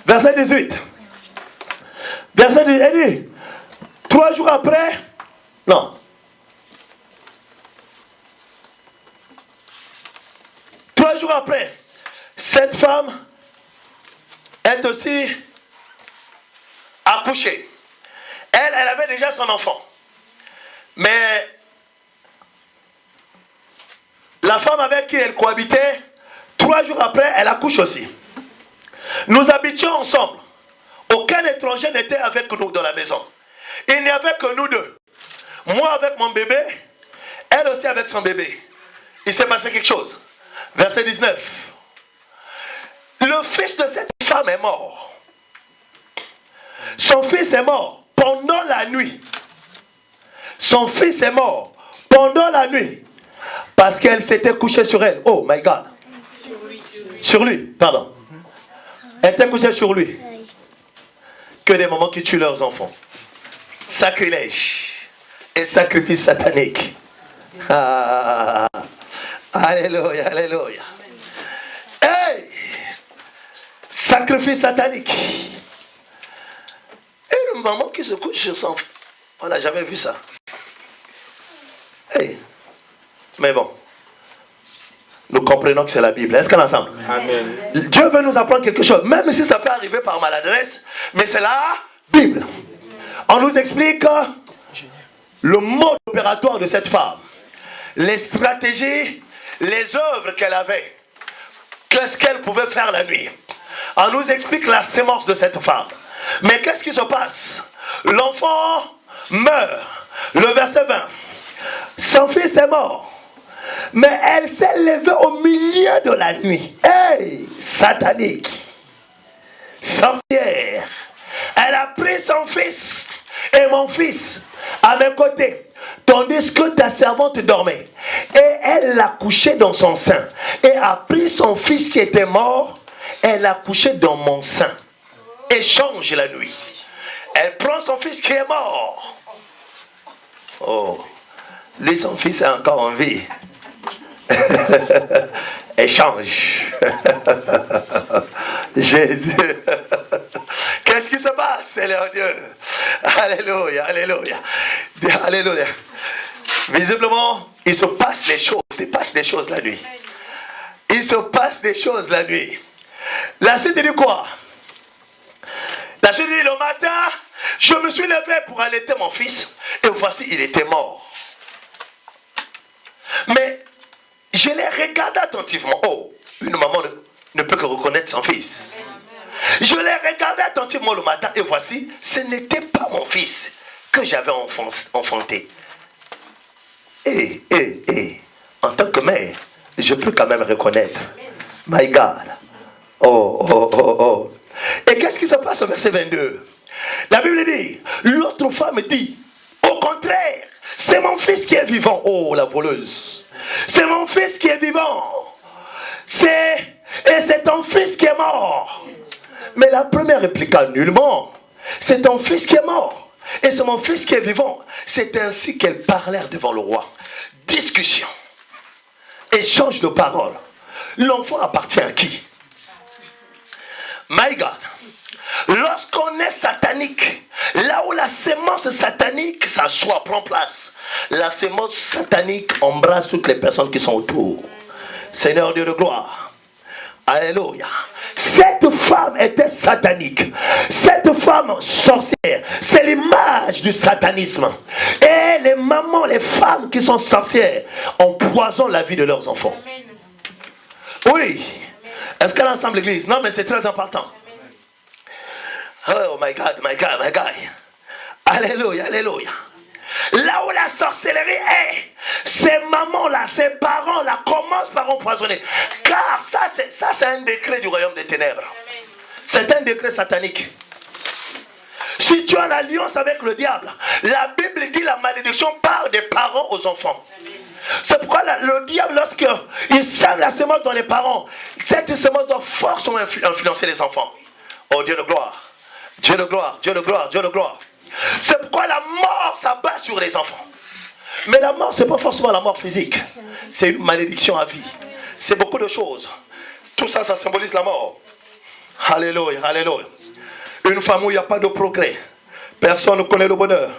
verset 18. Verset 18, elle dit, 3 jours après, non. 3 jours après, cette femme est aussi accouchée. Elle avait déjà son enfant. Mais la femme avec qui elle cohabitait, 3 jours après, elle accouche aussi. Nous habitions ensemble. Aucun étranger n'était avec nous dans la maison. Il n'y avait que nous deux. Moi avec mon bébé, elle aussi avec son bébé. Il s'est passé quelque chose. Verset 19. Le fils de cette femme est mort. Son fils est mort pendant la nuit. Son fils est mort pendant la nuit. Parce qu'elle s'était couchée sur elle. Oh my God. Sur lui, pardon. Elle était couchée sur lui. Que des mamans qui tuent leurs enfants. Sacrilège et sacrifice satanique. Ah, alléluia, alléluia. Hey! Sacrifice satanique. Et une maman qui se couche sur son enfant. On n'a jamais vu ça. Hey. Mais bon. Nous comprenons que c'est la Bible. Est-ce qu'on est ensemble? Amen. Dieu veut nous apprendre quelque chose. Même si ça peut arriver par maladresse. Mais c'est la Bible. On nous explique le mode opératoire de cette femme. Les stratégies, les œuvres qu'elle avait. Qu'est-ce qu'elle pouvait faire la nuit. On nous explique la sémence de cette femme. Mais qu'est-ce qui se passe? L'enfant meurt. Le verset 20. Son fils est mort. Mais elle s'est levée au milieu de la nuit. Hey, satanique. Sorcière. Elle a pris son fils et mon fils à mes côtés. Tandis que ta servante dormait. Et elle l'a couché dans son sein. Et a pris son fils qui était mort. Elle l'a couché dans mon sein. Échange la nuit. Elle prend son fils qui est mort. Oh. Lui, son fils est encore en vie. Échange. Jésus. Qu'est-ce qui se passe, Seigneur Dieu? Alléluia, alléluia. Alléluia. Visiblement, il se passe des choses. Il se passe des choses la nuit. Il se passe des choses la nuit. La suite dit quoi? La suite dit le matin, je me suis levé pour allaiter mon fils. Et voici, il était mort. Mais je l'ai regardé attentivement. Oh, une maman ne peut que reconnaître son fils. Je l'ai regardé attentivement le matin et voici, ce n'était pas mon fils que j'avais enfanté. En tant que mère, je peux quand même reconnaître. My God. Oh. Et qu'est-ce qui se passe au verset 22? La Bible dit, l'autre femme dit, au contraire, c'est mon fils qui est vivant. Oh, la voleuse. C'est mon fils qui est vivant. Et c'est ton fils qui est mort. Mais la première répliqua nullement. C'est ton fils qui est mort. Et c'est mon fils qui est vivant. C'est ainsi qu'elles parlèrent devant le roi. Discussion. Échange de paroles. L'enfant appartient à qui? My God. Lorsqu'on est satanique, là où la sémence satanique s'assoit, prend place, la sémence satanique embrasse toutes les personnes qui sont autour. Seigneur Dieu de gloire. Alléluia. Cette femme était satanique. Cette femme sorcière. C'est l'image du satanisme. Et les mamans, les femmes qui sont sorcières empoisonnent la vie de leurs enfants. Oui. Est-ce qu'elle ensemble l'église? Non, mais c'est très important. Oh my God, my God, my God. Alléluia, alléluia. Là où la sorcellerie est, ces mamans-là, ces parents-là commencent par empoisonner. Car ça c'est un décret du royaume des ténèbres. C'est un décret satanique. Si tu as une alliance avec le diable, la Bible dit la malédiction part des parents aux enfants. C'est pourquoi le diable, lorsqu'il sème la semence dans les parents, cette semence doit forcément influencer les enfants. Oh Dieu de gloire, Dieu de gloire, Dieu de gloire, Dieu de gloire. C'est pourquoi la mort s'abat sur les enfants. Mais la mort, ce n'est pas forcément la mort physique. C'est une malédiction à vie. C'est beaucoup de choses. Tout ça, ça symbolise la mort. Alléluia, alléluia. Une femme où il n'y a pas de progrès. Personne ne connaît le bonheur.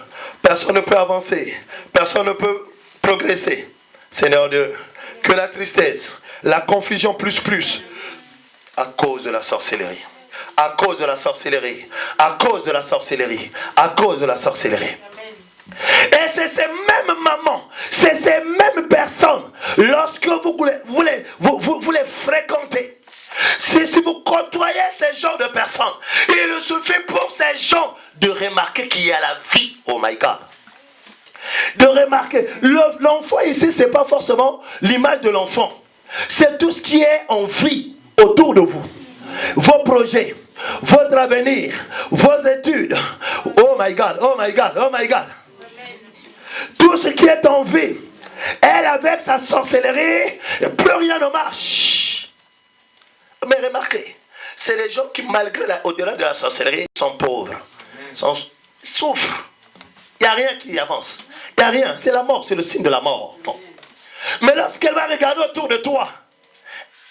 Personne ne peut avancer. Personne ne peut progresser. Seigneur Dieu, que la tristesse, la confusion plus, à cause de la sorcellerie. À cause de la sorcellerie. À cause de la sorcellerie. À cause de la sorcellerie. Et c'est ces mêmes mamans, c'est ces mêmes personnes, lorsque vous les fréquentez, si vous côtoyez ces genres de personnes, il suffit pour ces gens de remarquer qu'il y a la vie. Oh my God. De remarquer, l'enfant ici, ce n'est pas forcément l'image de l'enfant. C'est tout ce qui est en vie autour de vous. Vos projets, votre avenir, vos études. Oh my God, oh my God, oh my God. Tout ce qui est en vie, elle avec sa sorcellerie, plus rien ne marche. Mais remarquez, c'est les gens qui, malgré au-delà de la sorcellerie, sont pauvres, souffrent. Il n'y a rien qui avance. Il n'y a rien. C'est la mort, c'est le signe de la mort. Bon. Mais lorsqu'elle va regarder autour de toi,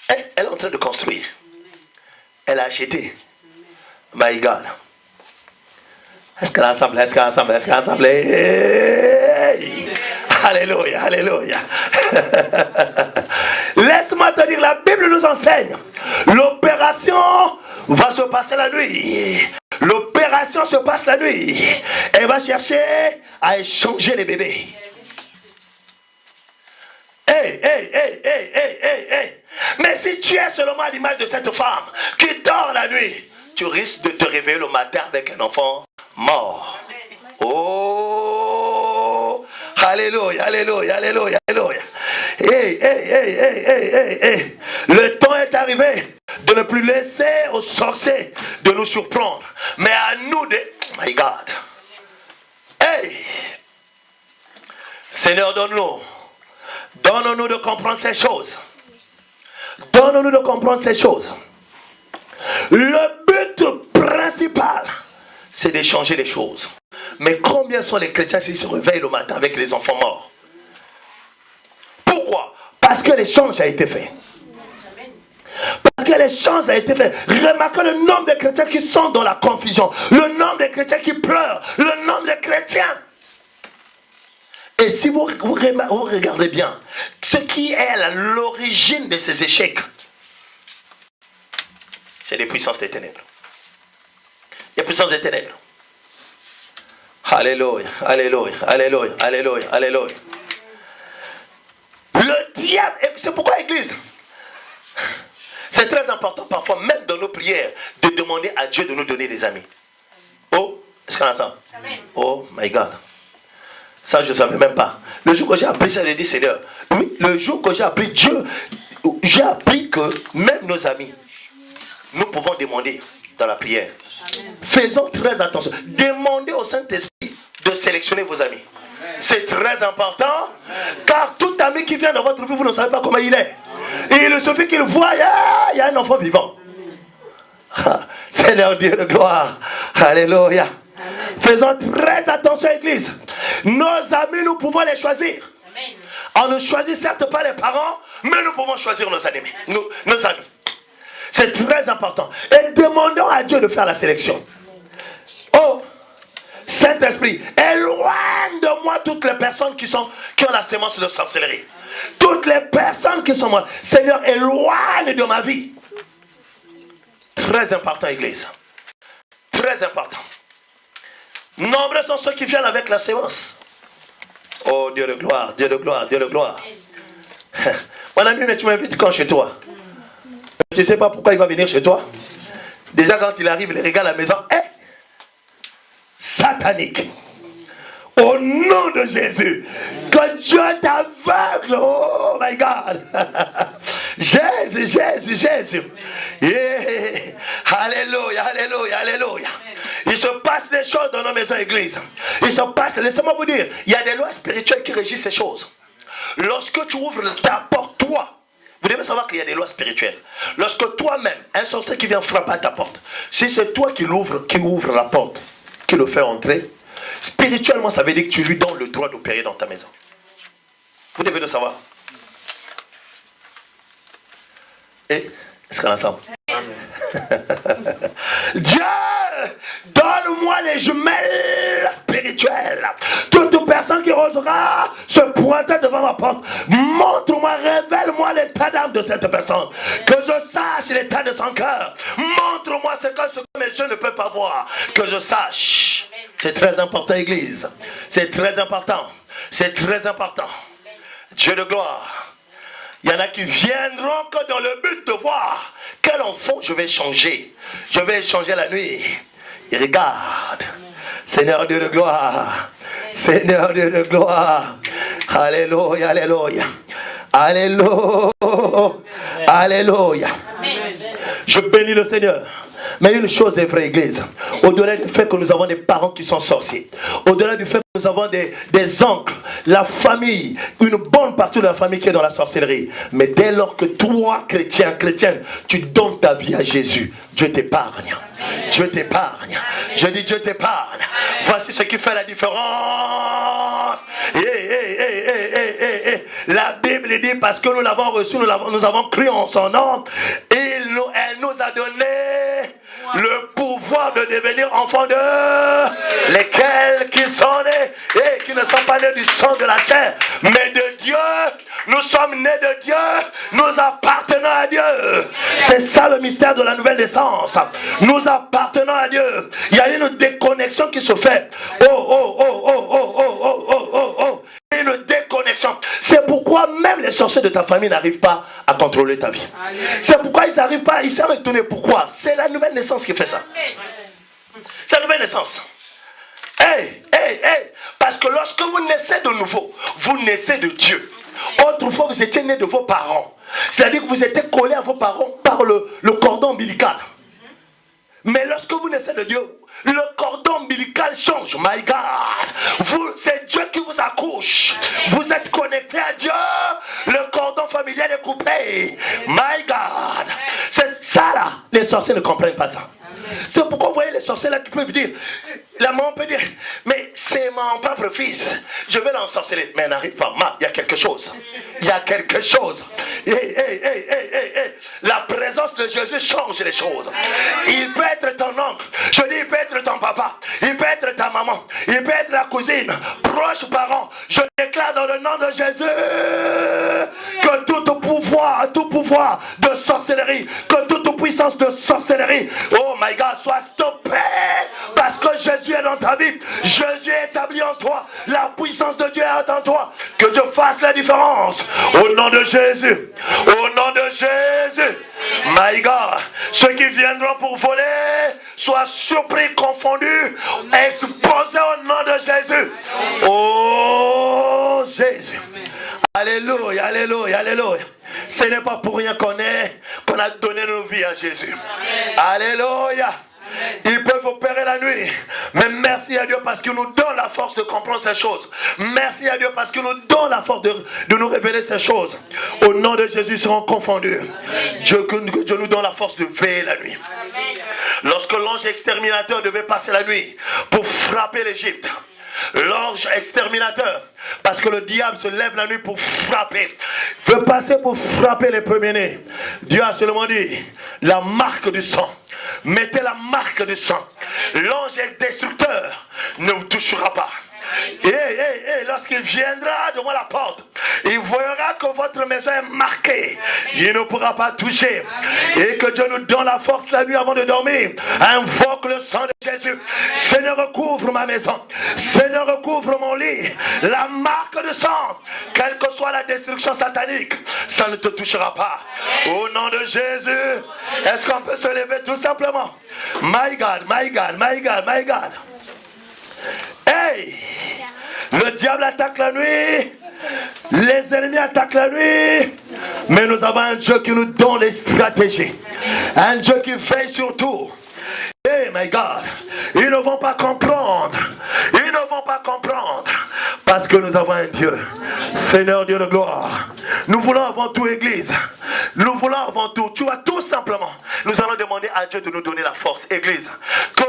elle est en train de construire. Elle a acheté. My God. Est-ce qu'elle a assemblé? Est-ce qu'elle a assemblé? Est-ce qu'elle a assemblé? Hey! Alléluia, alléluia. Laisse-moi te dire, la Bible nous enseigne. L'opération va se passer la nuit. L'opération se passe la nuit. Elle va chercher à échanger les bébés. Hey. Mais si tu es seulement à l'image de cette femme qui dort la nuit, tu risques de te réveiller le matin avec un enfant mort. Oh, alléluia, alléluia, alléluia, alléluia. Hey. Le temps est arrivé de ne plus laisser aux sorciers de nous surprendre, mais à nous de... My God. Hey, Seigneur, donne-nous de comprendre ces choses. Donne-nous de comprendre ces choses. Le but principal, c'est d'échanger les choses. Mais combien sont les chrétiens qui se réveillent le matin avec les enfants morts? Pourquoi? Parce que l'échange a été fait. Parce que l'échange a été fait. Remarquez le nombre de chrétiens qui sont dans la confusion. Le nombre de chrétiens qui pleurent. Le nombre de chrétiens. Et si vous regardez bien, ce qui est à l'origine de ces échecs, c'est les puissances des ténèbres. Les puissances des ténèbres. Alléluia, alléluia, alléluia, alléluia, alléluia. Le diable, c'est pourquoi l'église, c'est très important parfois, même dans nos prières, de demander à Dieu de nous donner des amis. Oh, est-ce qu'on a ça? Oh my God. Ça, je ne savais même pas. Le jour que j'ai appris ça, j'ai dit, Seigneur, oui, le jour que j'ai appris Dieu, j'ai appris que même nos amis, nous pouvons demander dans la prière. Amen. Faisons très attention. Demandez au Saint-Esprit de sélectionner vos amis. C'est très important, car tout ami qui vient dans votre vie, vous ne savez pas comment il est. Et il suffit qu'il voit, il y a un enfant vivant. Seigneur Dieu de gloire. Alléluia. Faisons très attention à l'église. Nos amis, nous pouvons les choisir. Amen. On ne choisit certes pas les parents, mais nous pouvons choisir nos amis. Nos amis. C'est très important. Et demandons à Dieu de faire la sélection. Oh, Saint-Esprit, éloigne de moi toutes les personnes qui ont la sémence de sorcellerie. Toutes les personnes qui sont mortes. Seigneur, éloigne de ma vie. Très important, Église. Très important. Nombreux sont ceux qui viennent avec la sémence. Oh, Dieu de gloire, Dieu de gloire, Dieu de gloire. Mon ami, mais tu m'invites quand chez toi? Tu ne sais pas pourquoi il va venir chez toi? Déjà, quand il arrive, il regarde la maison. Satanique. Au nom de Jésus. Que Dieu t'aveugle. Oh my God. Jésus. Yeah. Alléluia, alléluia, alléluia. Il se passe des choses dans nos maisons églises. Il se passe, laissez-moi vous dire, il y a des lois spirituelles qui régissent ces choses. Lorsque tu ouvres ta porte, toi, vous devez savoir qu'il y a des lois spirituelles. Lorsque toi-même, un sorcier qui vient frapper à ta porte, si c'est toi qui ouvre la porte, qui le fait entrer, spirituellement, ça veut dire que tu lui donnes le droit d'opérer dans ta maison. Vous devez le savoir. Et, est-ce qu'on est ensemble? Dieu, donne-moi les jumelles spirituelles. Toute personne qui osera se pointer devant ma porte, montre-moi, révèle-moi l'état d'âme de cette personne. Que je sache l'état de son cœur. Montre-moi ce que mes yeux ne peuvent pas voir. Que je sache. C'est très important, Église. C'est très important. C'est très important. Dieu de gloire. Il y en a qui viendront que dans le but de voir quel enfant je vais changer. Je vais changer la nuit. Et regarde. Seigneur Dieu de gloire. Seigneur Dieu de gloire. Alléluia, alléluia. Alléluia. Alléluia. Je bénis le Seigneur. Mais une chose est vraie, Église. Au-delà du fait que nous avons des parents qui sont sorciers, au-delà du fait que nous avons des oncles, la famille, une bonne partie de la famille qui est dans la sorcellerie. Mais dès lors que toi, chrétienne, tu donnes ta vie à Jésus, Dieu t'épargne. Dieu t'épargne. Je dis Dieu t'épargne. Voici ce qui fait la différence. La Bible dit parce que nous l'avons reçu, nous avons cru en son nom. Elle nous a donné le pouvoir de devenir enfants de lesquels qui sont nés et qui ne sont pas nés du sang de la chair, mais de Dieu. Nous sommes nés de Dieu, nous appartenons à Dieu. C'est ça le mystère de la nouvelle naissance. Nous appartenons à Dieu. Il y a une déconnexion qui se fait. Une déconnexion. C'est pourquoi même les sorciers de ta famille n'arrivent pas à contrôler ta vie. C'est pourquoi ils n'arrivent pas, ils savent étonner. Pourquoi? C'est la nouvelle naissance qui fait ça. C'est la nouvelle naissance. Parce que lorsque vous naissez de nouveau, vous naissez de Dieu. Autrefois, vous étiez né de vos parents. C'est-à-dire que vous étiez collé à vos parents par le cordon ombilical. Mais lorsque vous naissez de Dieu, le cordon ombilical change. My God. C'est Dieu qui vous accouche. Vous êtes connecté à Dieu. Le cordon familial est coupé. My God. C'est ça là. Les sorciers ne comprennent pas ça. C'est pourquoi vous voyez les sorciers là qui peuvent dire, la maman peut dire, mais c'est mon propre fils, je vais l'ensorceler. Mais elle n'arrive pas. Il y a quelque chose. Il y a quelque chose. La présence de Jésus change les choses. Il peut être ton oncle. Je dis, il peut être ton papa. Il peut être ta maman. Il peut être la cousine. Proche parent. Je déclare dans le nom de Jésus que tout pouvoir de sorcellerie, que toute puissance de sorcellerie, oh my God, soit stoppée. Parce que Jésus est dans ta vie. Jésus est établi en toi. La puissance de Dieu est en toi. Que Dieu fasse la différence. Au nom de Jésus. Au nom de Jésus. My God. Ceux qui viendront pour voler, soient surpris, confondus, exposés au nom de Jésus. Oh Jésus. Alléluia, alléluia, alléluia. Ce n'est pas pour rien qu'on a donné nos vies à Jésus. Alléluia. Ils peuvent opérer la nuit. Mais merci à Dieu parce qu'il nous donne la force de comprendre ces choses. Merci à Dieu parce qu'il nous donne la force de nous révéler ces choses. Au nom de Jésus, ils seront confondus. Dieu nous donne la force de veiller la nuit. Lorsque l'ange exterminateur devait passer la nuit pour frapper l'Égypte, l'ange exterminateur, parce que le diable se lève la nuit pour frapper, veut passer pour frapper les premiers-nés. Dieu a seulement dit, la marque du sang. Mettez la marque du sang. L'ange destructeur ne vous touchera pas. Et lorsqu'il viendra devant la porte, il verra que votre maison est marquée. Il ne pourra pas toucher. Et que Dieu nous donne la force la nuit avant de dormir. Invoque le sang de Jésus. Seigneur, recouvre ma maison. Seigneur, recouvre mon lit. La marque de sang, quelle que soit la destruction satanique, ça ne te touchera pas. Au nom de Jésus, est-ce qu'on peut se lever tout simplement? My God, my God, my God, my God. Hey! Le diable attaque la nuit. Les ennemis attaquent la nuit. Mais nous avons un Dieu qui nous donne les stratégies. Un Dieu qui veille sur tout. Et my God, ils ne vont pas comprendre. Ils ne vont pas comprendre. Parce que nous avons un Dieu. Seigneur Dieu de gloire. Nous voulons avant tout, Église. Nous voulons avant tout. Tu vois, tout simplement, nous allons demander à Dieu de nous donner la force. Église, que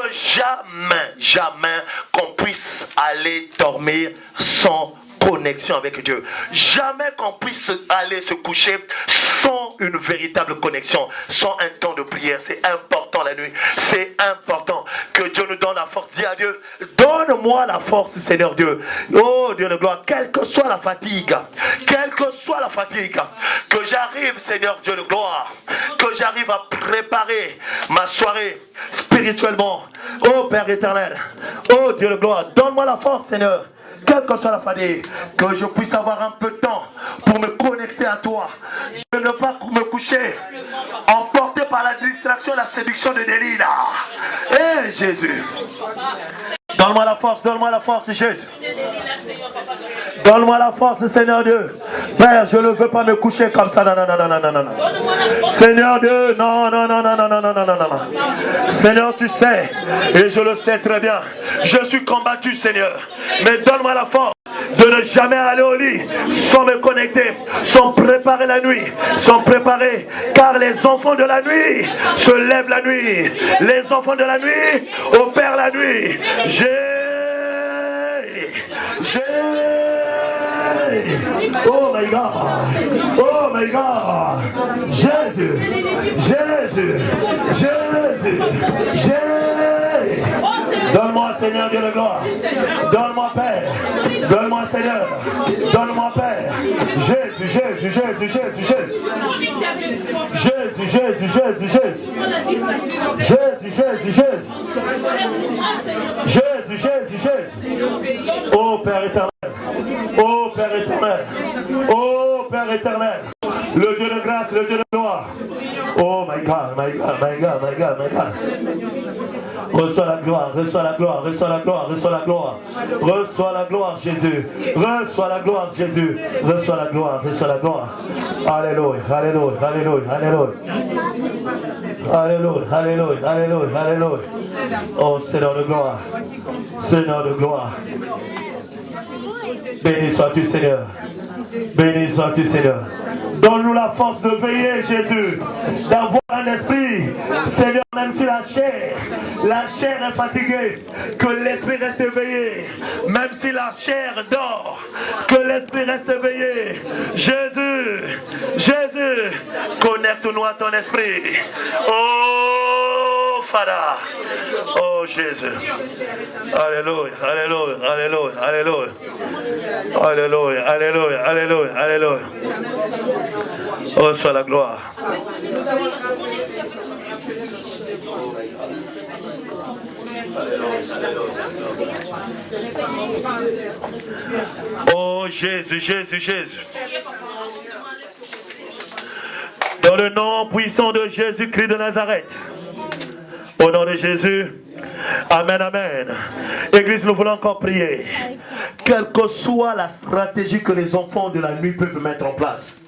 jamais qu'on puisse aller dormir sans connexion avec Dieu. Jamais qu'on puisse aller se coucher sans une véritable connexion, sans un temps de prière. C'est important la nuit. C'est important que Dieu nous donne la force. Dis à Dieu, donne-moi la force, Seigneur Dieu. Oh Dieu de gloire, quelle que soit la fatigue, que j'arrive, Seigneur Dieu de gloire, que j'arrive à préparer ma soirée spirituellement. Oh Père éternel, oh Dieu de gloire, donne-moi la force, Seigneur. Quelle que soit la fatigue, que je puisse avoir un peu de temps pour me connecter à toi. Je ne veux pas me coucher emporté par la distraction, la séduction de Delilah. Eh Jésus, donne-moi la force, Jésus. Donne-moi la force, Seigneur Dieu. Père, je ne veux pas me coucher comme ça. Non. Seigneur Dieu, non. Seigneur, tu sais, et je le sais très bien. Je suis combattu, Seigneur. Mais donne-moi la force de ne jamais aller au lit sans me connecter, sans préparer la nuit, car les enfants de la nuit se lèvent la nuit. Les enfants de la nuit opèrent la nuit. Oh my God, Jésus. Donne-moi, Seigneur Dieu de gloire. Donne-moi, Père. Donne-moi, Seigneur. Donne-moi, Père. Jésus. Oh Père éternel. Oh Père éternel. Le Dieu de grâce, le Dieu de gloire. Oh my God. Reçois la gloire, Jésus. Reçois la gloire. Alléluia. Oh Seigneur de gloire. Béni sois-tu, Seigneur. Donne-nous la force de veiller, Jésus, d'avoir un esprit, Seigneur, même si la chair est fatiguée, que l'esprit reste éveillé, même si la chair dort, que l'esprit reste éveillé. Jésus, connecte-nous à ton esprit. Oh, Fada. Oh, Jésus. Alléluia. Oh, soit la gloire. Oh, Jésus. Dans le nom puissant de Jésus-Christ de Nazareth. Au nom de Jésus. Amen. Église, nous voulons encore prier. Quelle que soit la stratégie que les enfants de la nuit peuvent mettre en place.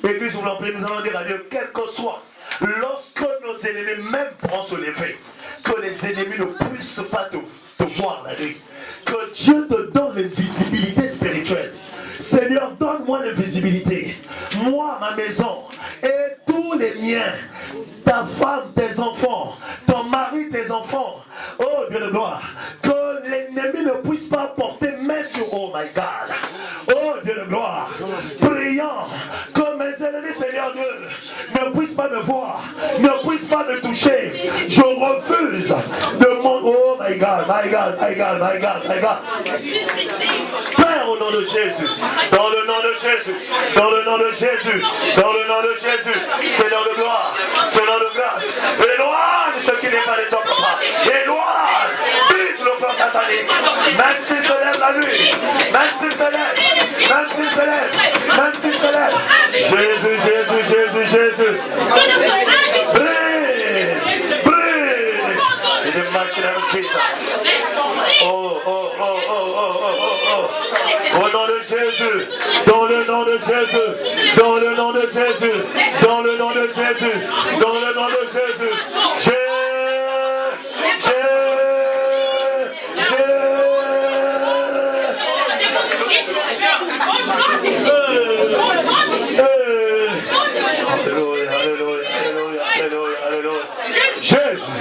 Église, nous voulons prier, nous allons dire à Dieu, quel que soit, lorsque nos ennemis même pourront se lever, que les ennemis ne puissent pas te voir la nuit. Que Dieu te donne une visibilité spirituelle. Seigneur, donne-moi une visibilité. Moi, ma maison et tous les miens, ta femme, tes enfants, ton mari, tes enfants. Oh Dieu de gloire, que l'ennemi ne puisse pas porter main sur, oh my God. Oh Dieu de gloire, priant que mes ennemis, Seigneur Dieu, ne puissent pas me voir, ne puissent pas me toucher. Je refuse de mon, oh my God. Père, au nom de Jésus, dans le nom de Jésus, Seigneur de gloire, Seigneur de grâce, éloigne ce qui n'est pas de ton papa, éloigne, brise le plan satanique, même s'il se lève la nuit, même s'il se lève, Jésus, brise, in the mighty name of Jesus. Oh. Au nom de Jésus, dans le nom de Jésus, Jésus.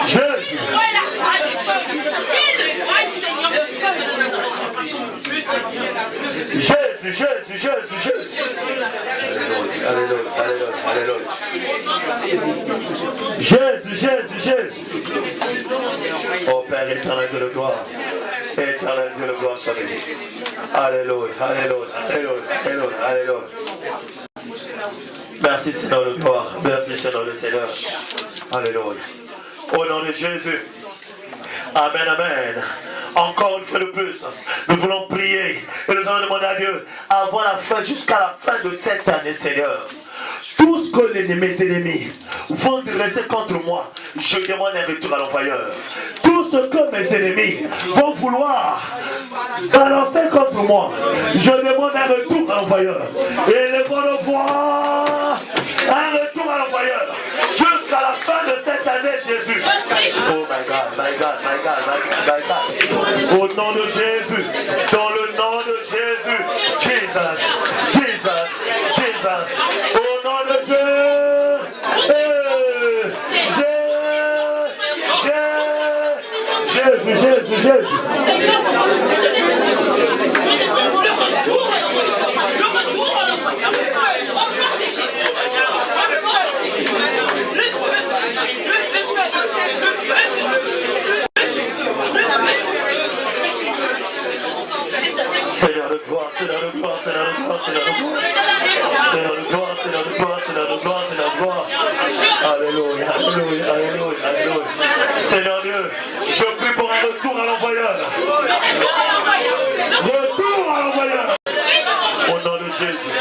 Jésus. Jésus, Jésus, Jésus, Jésus. Alléluia, alléluia, alléluia. Jésus, Jésus, Jésus. Oh Père éternel de gloire. Éternel Dieu de gloire, salut. Alléluia, alléluia, alléluia, alléluia, alléluia. Merci Seigneur de gloire. Merci Seigneur le Seigneur. Alléluia. Au nom de Jésus. Amen, amen. Encore une fois de plus, nous voulons prier et nous allons demander à Dieu avant la fin, jusqu'à la fin de cette année, Seigneur. Tout ce que mes ennemis vont dresser contre moi, je demande un retour à l'envoyeur. Tout ce que mes ennemis vont vouloir balancer contre moi, je demande un retour à l'envoyeur. Et les vont le voir, un retour à l'envoyeur. Jusqu'à la fin de cette année, Jésus. Oh my God, my God, my God, my God, my God. Au nom de Jésus, dans le nom de Jésus, Jesus, Jesus, Jesus. Au nom de Dieu, Jésus, Jésus, Jésus. Seigneur de gloire, Seigneur de gloire, Seigneur de gloire, Seigneur de gloire. Seigneur de gloire, Seigneur de gloire, Seigneur de gloire, Seigneur de gloire. Alléluia, alléluia, alléluia, alléluia. Seigneur Dieu, je prie pour un retour à l'envoyeur. Retour à l'envoyeur. Au nom de Jésus,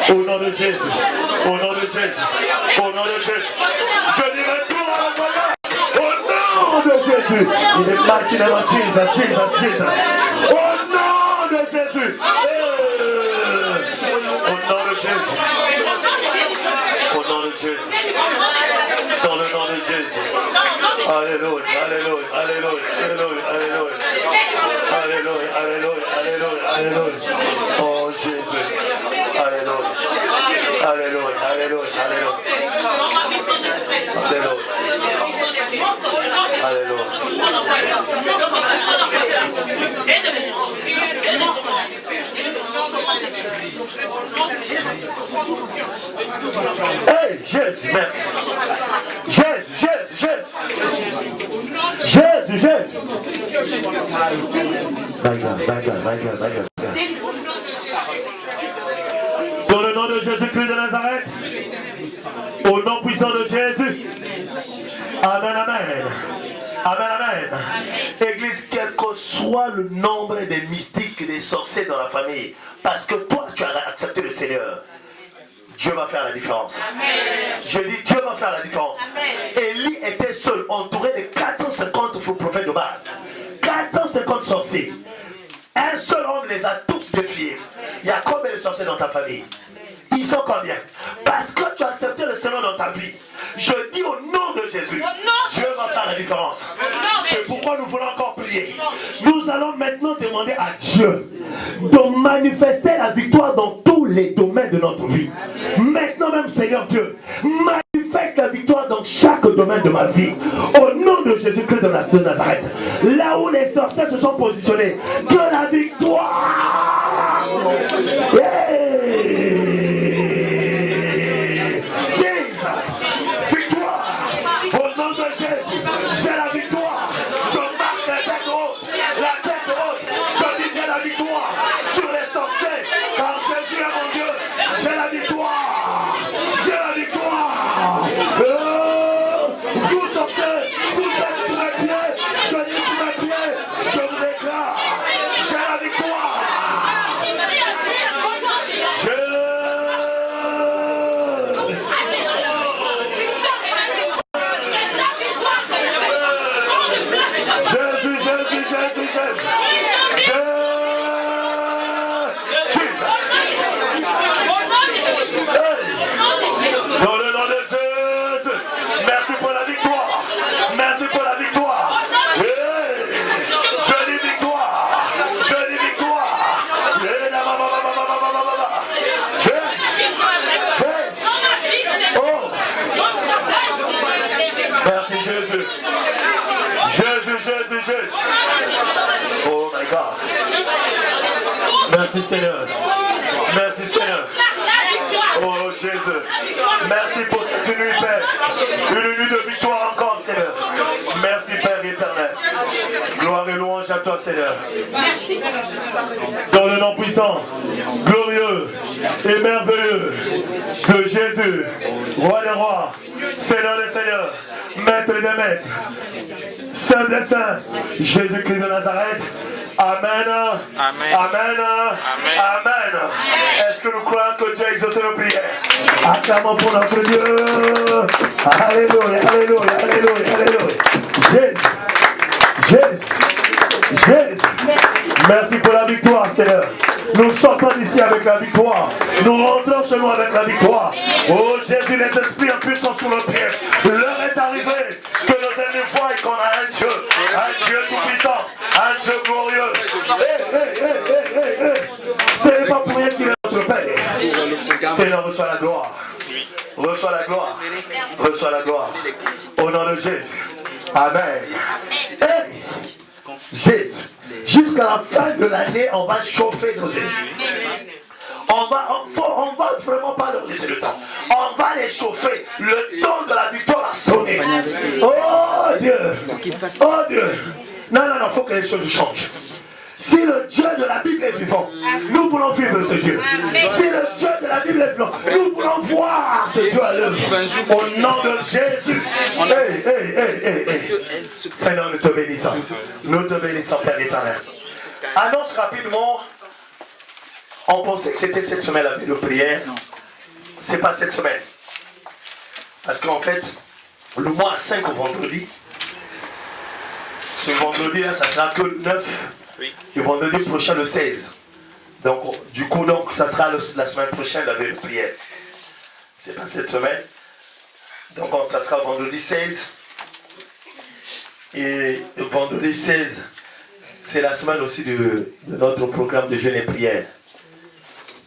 au nom de Jésus, au nom de Jésus, au nom de Jésus. Je dis retour à l'envoyeur. Au nom de Jésus. Il est là, il est là, Jesus, Jesus, Jesus. Au nom de Jésus. Au nom de Jésus. Au nom de Jésus. Dans le nom de Jésus. Alléluia, alléluia, alléluia, alléluia, alléluia. Alléluia, alléluia, alléluia, alléluia. Oh Jésus. Alléluia. Alléluia, alléluia, alléluia. Alléluia. Hey, Jésus, merci. Jésus, Jésus, Jésus. Jésus, Jésus. My God, my God, my God, my God. Dans le nom de Jésus-Christ de Nazareth, au nom puissant de Jésus. Amen, amen. Amen, amen. Église, quel que soit le nombre des mystiques et des sorciers dans la famille, parce que toi, tu as accepté le Seigneur, Dieu va faire la différence. Amen. Je dis, Dieu va faire la différence. Amen. Élie était seul, entouré de 450 faux prophètes de Baal. 450 sorciers. Un seul homme les a tous défiés. Il y a combien de sorciers dans ta famille? Ils sont combien? Parce que tu as accepté le Seigneur dans ta vie. Je dis au nom de Jésus, Dieu va faire la différence. C'est pourquoi nous voulons encore prier. Nous allons maintenant demander à Dieu de manifester la victoire dans tous les domaines de notre vie. Maintenant même, Seigneur Dieu, manifeste la victoire dans chaque domaine de ma vie. Au nom de Jésus-Christ de Nazareth. Là où les sorciers se sont positionnés, que la victoire. Merci Seigneur. Merci Seigneur. Oh Jésus. Merci pour cette nuit, Père. Une nuit de victoire encore, Seigneur. Merci Père éternel. Gloire et louange à toi, Seigneur. Dans le nom puissant, glorieux et merveilleux de Jésus, Roi des rois, Seigneur des seigneurs, Maître des maîtres, Saint des saints, Jésus-Christ de Nazareth. Amen. Amen. Amen. Amen. Est-ce que nous croyons que Dieu a exaucé nos prières? Acclamons pour notre Dieu. Alléluia, alléluia, alléluia, alléluia. Jésus, Jésus, Jésus. Merci pour la victoire, Seigneur. Nous sortons d'ici avec la victoire. Nous rentrons chez nous avec la victoire. Oh Jésus, les esprits impurs sont sous nos pieds. L'heure est arrivée que nos ennemis voient qu'on a un Dieu tout-puissant, un Dieu glorieux. Ce n'est pas pour rien qu'il est notre Père. Seigneur, reçois la gloire. Reçois la gloire. Reçois la gloire. Au nom de Jésus. Amen. Hey, Jésus. Jusqu'à la fin de l'année, on va chauffer nos ennemis. On va vraiment pas leur laisser le temps. On va les chauffer. Le temps de la victoire a sonné. Oh Dieu. Oh Dieu. Non, il faut que les choses changent. Si le Dieu de la Bible est vivant, nous voulons vivre ce Dieu. Si le Dieu de la Bible est vivant, nous voulons voir ce Dieu à l'œuvre. Au nom de Jésus. Seigneur, nous te bénissons. Nous te bénissons, Père éternel. Annonce rapidement. On pensait que c'était cette semaine la vie de prière. C'est pas cette semaine. Parce qu'en fait, le mois 5 au vendredi, ce vendredi-là, ça sera que le 9. Et vendredi prochain, le 16. Donc, du coup, ça sera la semaine prochaine la vie de prière. C'est pas cette semaine. Donc, ça sera vendredi 16. Et le vendredi 16, c'est la semaine aussi de notre programme de jeûne et prière.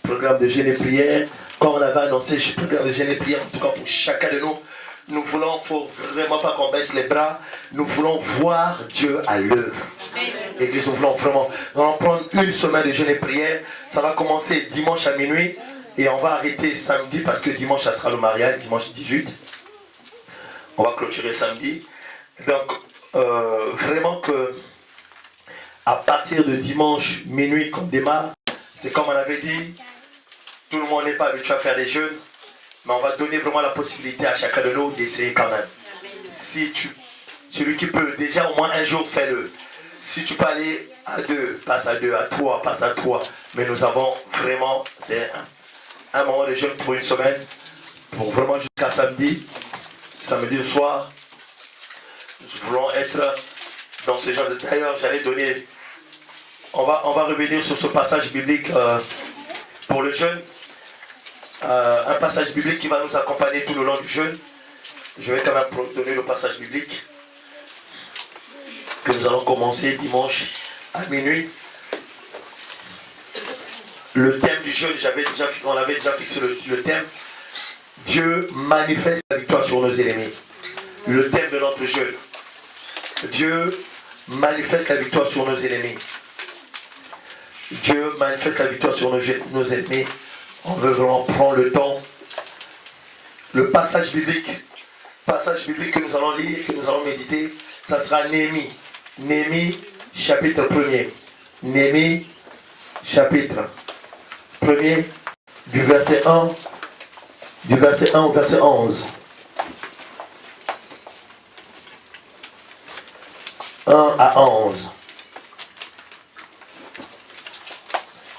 Programme de jeûne et prière. Quand on avait annoncé le programme de jeûne et prière, en tout cas pour chacun de nous, nous voulons, il ne faut vraiment pas qu'on baisse les bras. Nous voulons voir Dieu à l'œuvre. Église, nous voulons vraiment. Nous allons prendre une semaine de jeûne et prière. Ça va commencer dimanche à minuit. Et on va arrêter samedi parce que dimanche, ça sera le mariage, dimanche 18. On va clôturer samedi. Donc, vraiment que à partir de dimanche minuit qu'on démarre, c'est comme on avait dit, tout le monde n'est pas habitué à faire des jeûnes, mais on va donner vraiment la possibilité à chacun de nous d'essayer quand même. Si celui qui peut, déjà au moins un jour, fais-le. Si tu peux aller à 2, passe à 2, à 3, passe à 3. Mais nous avons vraiment, c'est un moment de jeûne pour une semaine, pour vraiment jusqu'à samedi le soir. Nous voulons être dans ce genre de... D'ailleurs, j'allais donner... On va revenir sur ce passage biblique pour le jeûne. Un passage biblique qui va nous accompagner tout le long du jeûne. Je vais quand même donner le passage biblique que nous allons commencer dimanche à minuit. Le thème du jeûne, on avait déjà fixé le thème. Dieu manifeste la victoire sur nos ennemis. Le thème de notre jeûne. Dieu manifeste la victoire sur nos ennemis. Dieu manifeste la victoire sur nos ennemis. On veut vraiment prendre le temps. Le passage biblique que nous allons lire, que nous allons méditer, ça sera Néhémie. Néhémie, chapitre 1er. Néhémie, chapitre 1er, du verset 1 au verset 11. 1 à 11.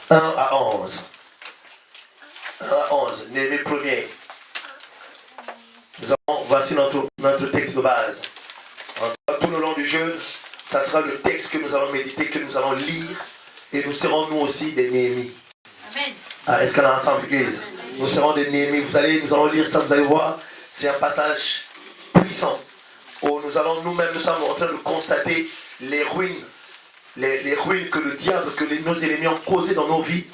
1 à 11. 1 à 11. Néhémie 1er. Voici notre texte de base. Tout le long du jeûne, ça sera le texte que nous allons méditer, que nous allons lire. Et nous serons nous aussi des Néhémies. Amen. Est-ce qu'on a ensemble, l'église? Nous serons des Néhémies. Nous allons lire ça, vous allez voir. C'est un passage puissant. Où nous sommes en train de constater les ruines. Les ruines que le diable, que nos ennemis ont causées dans nos vies.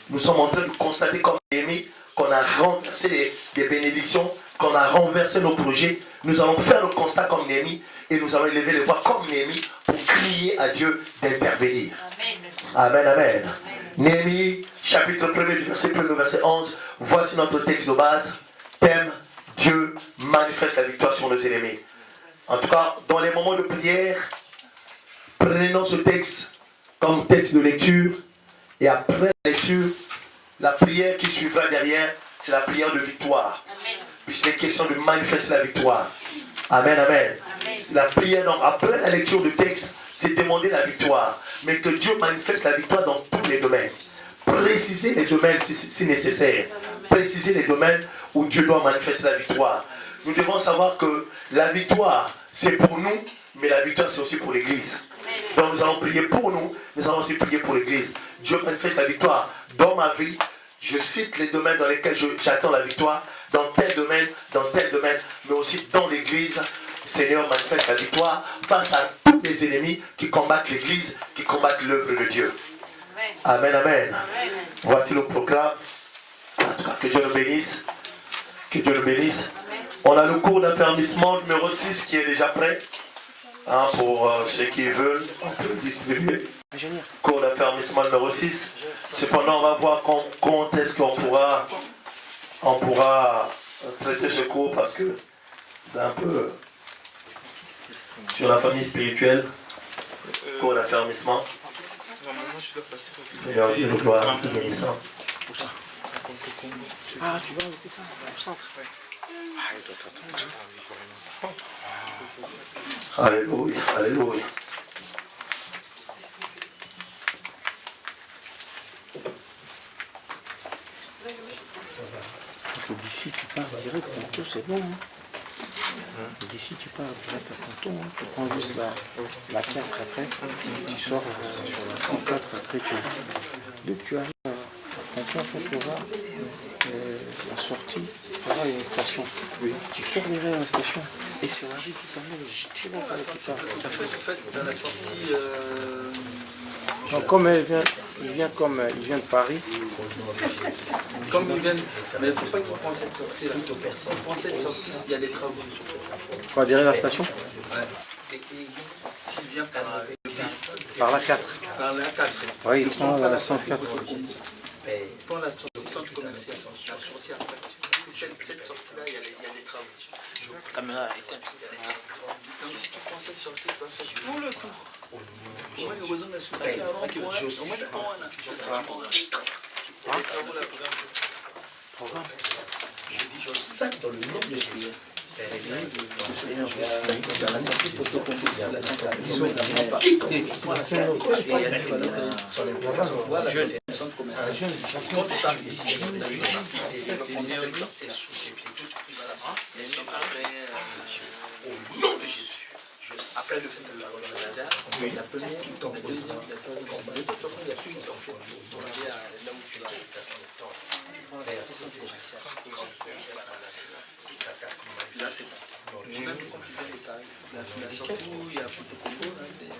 Nous sommes en train de constater comme Néhémie qu'on a renversé des bénédictions, qu'on a renversé nos projets. Nous allons faire le constat comme Néhémie et nous allons élever les voix comme Néhémie pour crier à Dieu d'intervenir. Amen, amen. Néhémie, chapitre 1er, du verset 1er au verset 11. Voici notre texte de base. Thème, Dieu manifeste la victoire sur nos ennemis. En tout cas, dans les moments de prière, prenons ce texte comme texte de lecture. Et après la lecture, la prière qui suivra derrière, c'est la prière de victoire. Puisqu'il est question de manifester la victoire. Amen, amen. La prière, donc, après la lecture du texte, c'est demander la victoire. Mais que Dieu manifeste la victoire dans tous les domaines. Préciser les domaines si nécessaire. Préciser les domaines où Dieu doit manifester la victoire. Nous devons savoir que la victoire, c'est pour nous, mais la victoire, c'est aussi pour l'Église. Donc nous allons prier pour nous, nous allons aussi prier pour l'Église. Dieu manifeste la victoire dans ma vie. Je cite les domaines dans lesquels j'attends la victoire, dans tel domaine, mais aussi dans l'Église. Seigneur manifeste la victoire face à tous les ennemis qui combattent l'Église, qui combattent l'œuvre de Dieu. Amen, amen. Voici le programme. En tout cas, que Dieu le bénisse. Que Dieu le bénisse. On a le cours d'affermissement numéro 6 qui est déjà prêt. Pour ceux qui veulent, on peut le distribuer. Cours d'affermissement numéro 6. Cependant, on va voir quand est-ce qu'on pourra traiter ce cours parce que c'est un peu sur la famille spirituelle. Cours d'affermissement. Seigneur Dieu, nous gloire, tout bénissant. Ah, tu vas au centre. Alléluia, alléluia. Parce que d'ici tu pars direct à Ponto, c'est bon. D'ici tu pars direct à Ponto, tu prends juste la 4 après, tu sors sur la 104 après, tu arrives à Ponto, après tu vas la sortie, tu vas, il y a une station. Oui. Tu sors derrière la station et sur la rue, tu vas pas plus tard. En fait, dans la sortie... Donc, comme il vient de Paris. Comme ils viennent, mais il ne faut pas qu'ils prennent cette sortie-là. S'ils prennent cette sortie, il y a des travaux. Quoi, derrière la station? Ouais. S'il vient Par la 4. par la 4, c'est... Oui, ils prend la 104. Ils prennent la sortie commerciale, la sortie après. Parce que cette sortie-là, il y a des travaux. Caméra éteinte. Donc si tu prends cette sortie, tu vas faire tout le tour. Je dis, je sac dans le nom de Jésus. Au nom de Jésus. Après le fait de la relation, la première qui t'emposera, de toute façon, il y a plus d'enfants. Là où tu sais, là c'est bon. Même quand il y a la sortie où il y a Photocombo, là c'est...